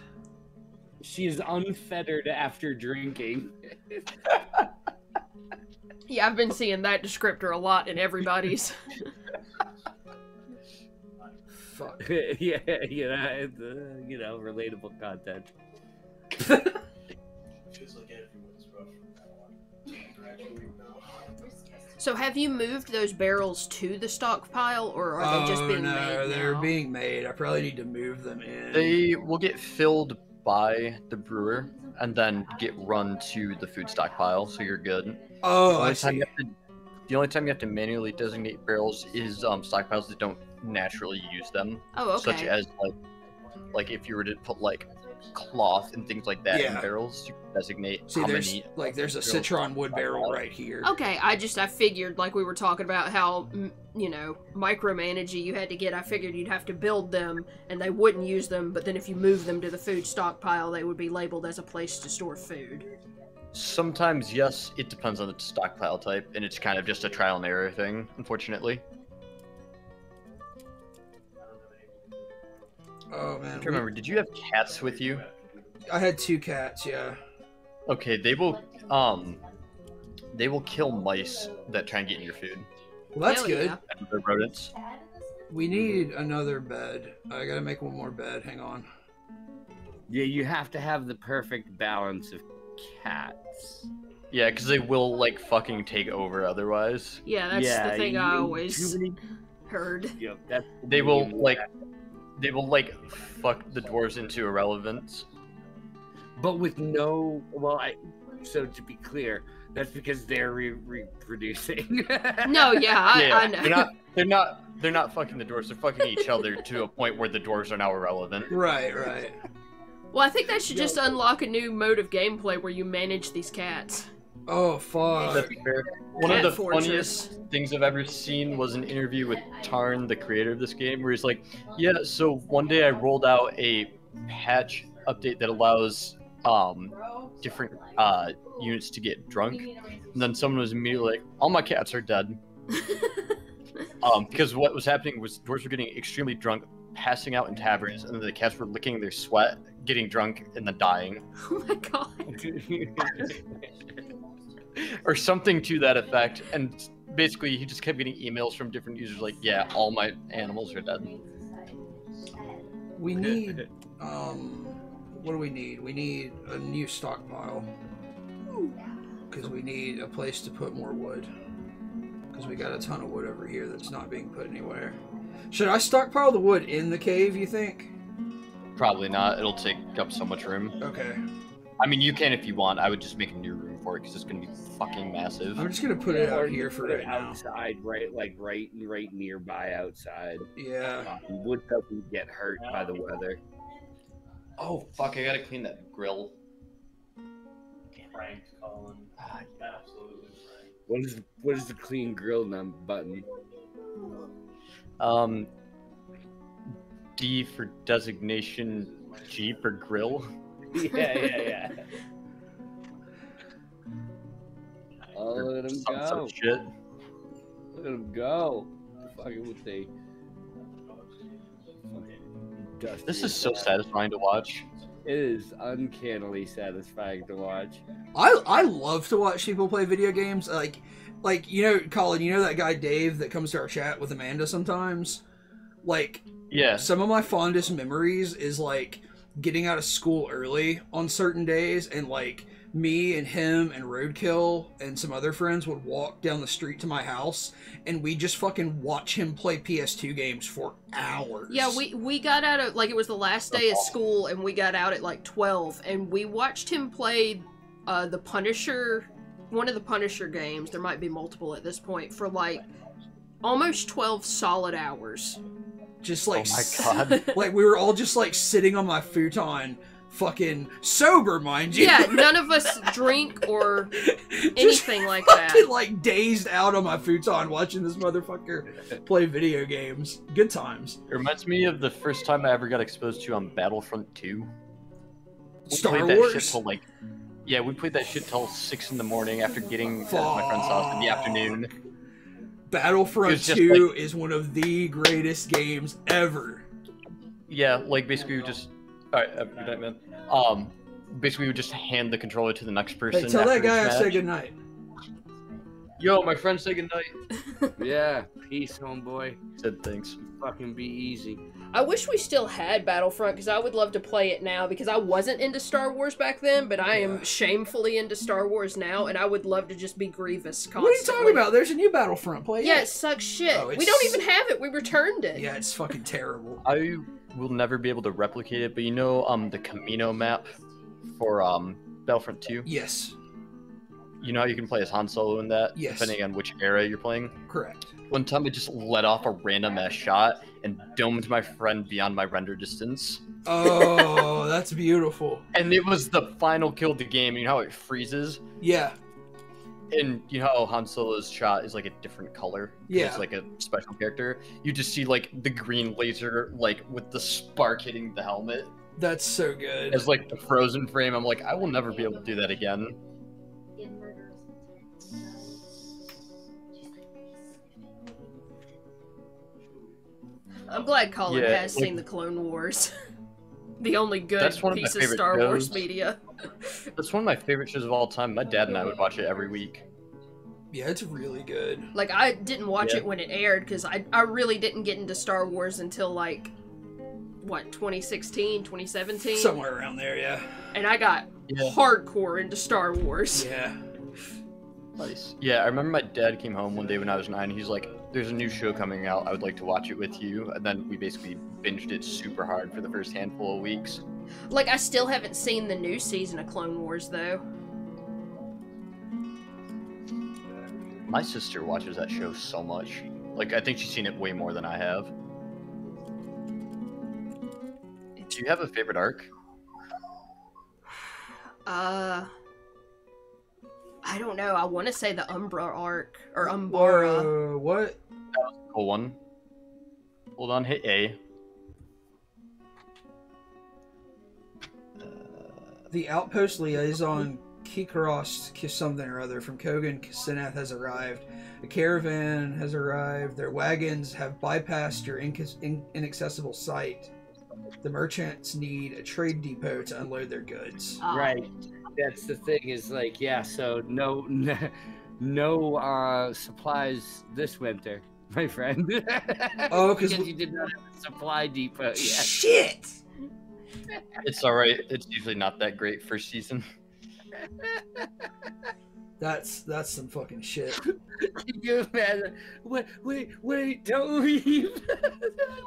She is unfettered after drinking. Yeah, I've been seeing that descriptor a lot in everybody's. Fuck. Yeah, it's, relatable content. So have you moved those barrels to the stockpile, or are they just being made now? They're being made. I probably need to move them in. They will get filled by the brewer and then get run to the food stockpile, so you're good. Oh, I see. The only time you have to manually designate barrels is stockpiles that don't naturally use them. Oh, okay. Such as like if you were to put like cloth and things like that in barrels, you can designate how many. Like there's a citron wood barrel right here. Okay, I figured, like we were talking about how, micromanaging you had to get, I figured you'd have to build them and they wouldn't use them, but then if you move them to the food stockpile, they would be labeled as a place to store food. Sometimes, yes, it depends on the stockpile type, and it's kind of just a trial and error thing, unfortunately. Oh man. I remember, did you have cats with you? I had 2 cats, yeah. Okay, they will kill mice that try and get in your food. Well, that's Hell good. yeah. And other rodents. We need another bed. I gotta make one more bed. Hang on. Yeah, you have to have the perfect balance of cats. Yeah, because they will like fucking take over otherwise. Yeah, that's the thing I always heard. Yep, They will fuck the dwarves into irrelevance. but with no. So to be clear, that's because they're reproducing. No, I know. They're not fucking the dwarves. They're fucking each other to a point where the dwarves are now irrelevant. Right. Well, I think that should just unlock a new mode of gameplay where you manage these cats. Oh, fuck. That's fair. One of Cat the Fortress. funniest things I've ever seen was an interview with Tarn, the creator of this game, where he's like, yeah, so one day I rolled out a patch update that allows different units to get drunk, and then someone was immediately like, all my cats are dead. Because what was happening was dwarves were getting extremely drunk, passing out in taverns, and then the cats were licking their sweat, getting drunk, and then dying. Oh my god. Or something to that effect. And basically, he just kept getting emails from different users like, yeah, all my animals are dead. We need, what do we need? We need a new stockpile. Because we need a place to put more wood. Because we got a ton of wood over here that's not being put anywhere. Should I stockpile the wood in the cave, you think? Probably not. It'll take up so much room. Okay. I mean, you can if you want. I would just make a new room for it because it's going to be fucking massive. I'm just going to put it out here for right now. Outside, right nearby outside. Yeah. Wood doesn't get hurt by the weather. Oh, fuck. I got to clean that grill. Frank, Colin. Absolutely Frank. What is the clean grill button? D for designation, G for grill. Yeah. Oh, look at him go. Shit. Look at him go. Fucking with the... This is so satisfying to watch. It is uncannily satisfying to watch. I love to watch people play video games. Like Colin, you know that guy Dave that comes to our chat with Amanda sometimes? Like, yeah. Some of my fondest memories is like getting out of school early on certain days and like me and him and Roadkill and some other friends would walk down the street to my house, and we just fucking watch him play PS2 games for hours. Yeah, we got out at, like, it was the last day of school, and we got out at, like, 12, and we watched him play the Punisher, one of the Punisher games, there might be multiple at this point, for, like, almost 12 solid hours. Just, like, oh my god. like, we were all just, like, sitting on my futon, fucking sober, mind you. Yeah, none of us drink or anything like fucking, that. like, dazed out on my futon watching this motherfucker play video games. Good times. It reminds me of the first time I ever got exposed to Battlefront 2. We Star played that Wars? shit till, like, yeah, we played that shit till 6 in the morning after getting at my friend's house in the afternoon. Battlefront It's just 2 like- is one of the greatest games ever. Yeah, like basically we just. Alright, good night, man. Basically we would just hand the controller to the next person. Hey, tell after that guy I each say match. goodnight. Yo, my friend, say goodnight. Yeah, peace, homeboy. Said thanks. Fucking be easy. I wish we still had Battlefront, because I would love to play it now, because I wasn't into Star Wars back then, but I am shamefully into Star Wars now, and I would love to just be Grievous constantly. What are you talking about? There's a new Battlefront. Play Yeah, it. it sucks shit. Oh, We it's- don't even have it. We returned it. Yeah, it's fucking terrible. I will never be able to replicate it, but you know the Camino map for Battlefront 2? Yes, You know how you can play as Han Solo in that? Yes. Depending on which era you're playing? correct. One time I just let off a random ass shot and domed my friend beyond my render distance. Oh, that's beautiful. And it was the final kill of the game. You know how it freezes? Yeah, And you know how Han Solo's shot is like a different color? 'Cause Yeah. It's like a special character. You just see like the green laser like with the spark hitting the helmet that's so good. as like the frozen frame. I'm like, I will never be able to do that again. I'm glad Colin Yeah, has like- seen the Clone Wars. The only good That's one of my piece of favorite Star Wars shows. media. That's one of my favorite shows of all time. My dad and I would watch it every week. Yeah, it's really good. Like, I didn't watch Yeah. it when it aired, because I really didn't get into Star Wars until, like, what, 2016, 2017? Somewhere around there, yeah. And I got Yeah. hardcore into Star Wars. Yeah. Nice. Yeah, I remember my dad came home one day when I was 9. He's like, there's a new show coming out. I would like to watch it with you. And then we basically binged it super hard for the first handful of weeks. Like, I still haven't seen the new season of Clone Wars, though. My sister watches that show so much. Like, I think she's seen it way more than I have. Do you have a favorite arc? I don't know. I want to say the Umbra arc, or Umbara. Whoa, what? Cool one. Hold on, hit A. The outpost liaison Kikaros something or other from Kogan Sinath has arrived. A caravan has arrived. Their wagons have bypassed your inaccessible site. The merchants need a trade depot to unload their goods. Ah. Right. That's the thing. Is like, yeah. So no supplies this winter, my friend. Oh, 'cause because you did not have a supply depot. Yeah. Shit! It's alright. It's usually not that great first season. That's some fucking shit. Can you imagine? Wait! Don't leave.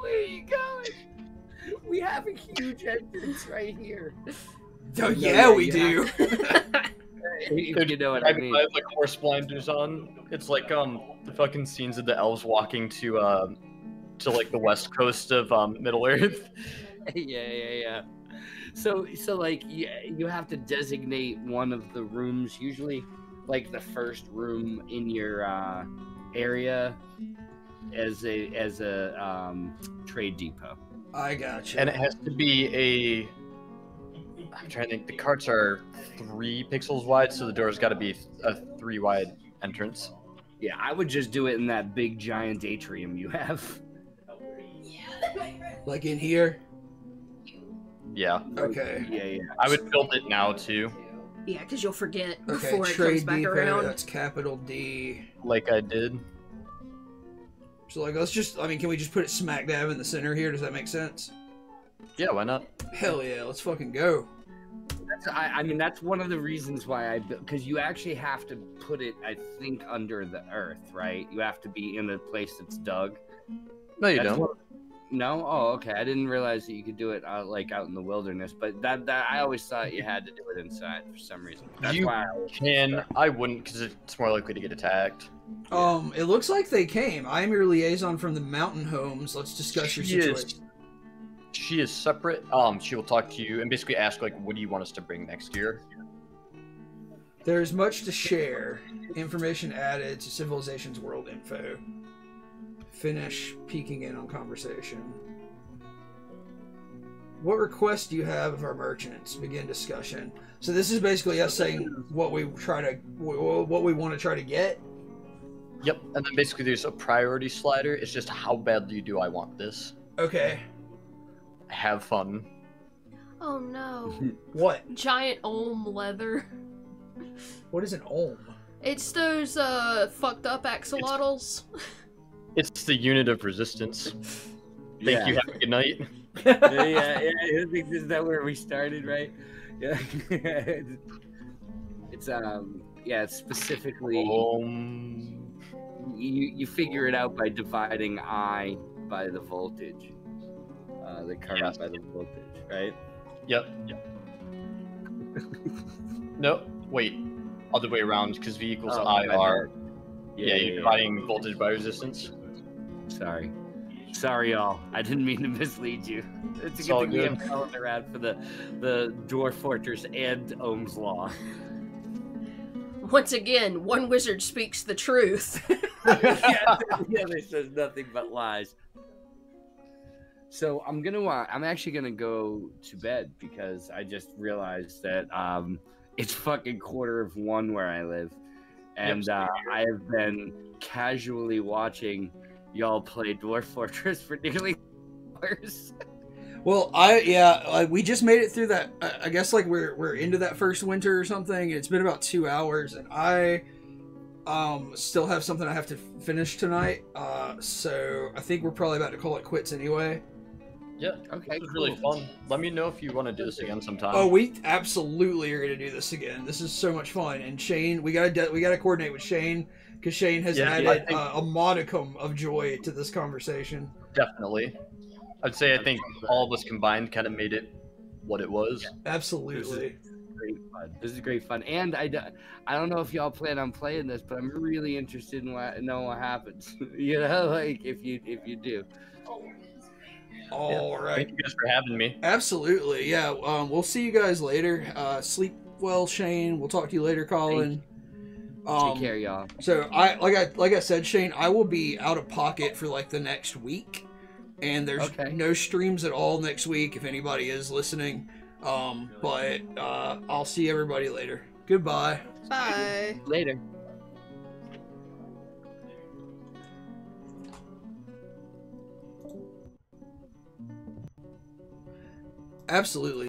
Where are you going? We have a huge entrance right here. Oh yeah, we yeah. do. You know what I I have mean? like horse blinders on. It's like the fucking scenes of the elves walking to like the west coast of Middle Earth. Yeah. So like you have to designate one of the rooms, usually like the first room in your area, as a trade depot. I gotcha. And it has to be I'm trying to think. The carts are 3 pixels wide, so the door's got to be a 3 wide entrance. Yeah, I would just do it in that big giant atrium you have. Like in here? Yeah, Okay. Yeah. I would build it now too, Yeah, because you'll forget Okay, before it comes trade back depot, around. that's capital D. like I did. So like can we just put it smack dab in the center here? Does that make sense? Yeah, why not? Hell yeah, let's fucking go. I mean, that's one of the reasons why because you actually have to put it, I think, under the earth, right? You have to be in a place that's dug. No, you That's don't. No? Oh, okay. I didn't realize that you could do it like out in the wilderness, but that I always thought you had to do it inside for some reason. That's You why can. I wouldn't, because it's more likely to get attacked. It looks like they came. I'm your liaison from the mountain homes. Let's discuss your situation. She is separate. She will talk to you and basically ask, like, what do you want us to bring next year? There's much to share. Information added to Civilization's world info. Finish peeking in on conversation. What requests do you have of our merchants? Begin discussion. So this is basically us saying what we want to try to get. Yep, and then basically there's a priority slider. It's just how badly do I want this? Okay. Have fun. Oh no. What? Giant ohm leather. What is an ohm? It's those fucked up axolotls. It's the unit of resistance. Thank you. Have a good night. yeah. I think this is that where we started, right? Yeah. It's it's specifically you figure it out by dividing I by the voltage. The current by the voltage, right? Yep. No, wait. Other way around, because V equals IR. Yeah, you're dividing voltage by resistance. Sorry, y'all. I didn't mean to mislead you. It's a good thing we have Colin around for the Dwarf Fortress and Ohm's Law. Once again, one wizard speaks the truth. The other says nothing but lies. So I'm actually gonna go to bed because I just realized that it's fucking 1:15 where I live, and I have been casually watching y'all play Dwarf Fortress for nearly hours. Well, we just made it through that. I guess like we're into that first winter or something. It's been about 2 hours, and I still have something I have to finish tonight. So I think we're probably about to call it quits anyway. Yeah. Okay. It was really fun. Let me know if you want to do this again sometime. Oh, we absolutely are going to do this again. This is so much fun. And Shane, we gotta coordinate with Shane because Shane has added a modicum of joy to this conversation. Definitely. I'd say I think all of us combined kind of made it what it was. Absolutely. This is great fun. And I don't know if y'all plan on playing this, but I'm really interested in knowing what happens. You know, like if you do. All right. Thank you guys for having me. Absolutely. Yeah. We'll see you guys later. Sleep well, Shane. We'll talk to you later, Colin. Take care, y'all. So like I said, Shane, I will be out of pocket for like the next week, and there's no streams at all next week if anybody is listening. But I'll see everybody later. Goodbye. Bye. Later. Absolutely.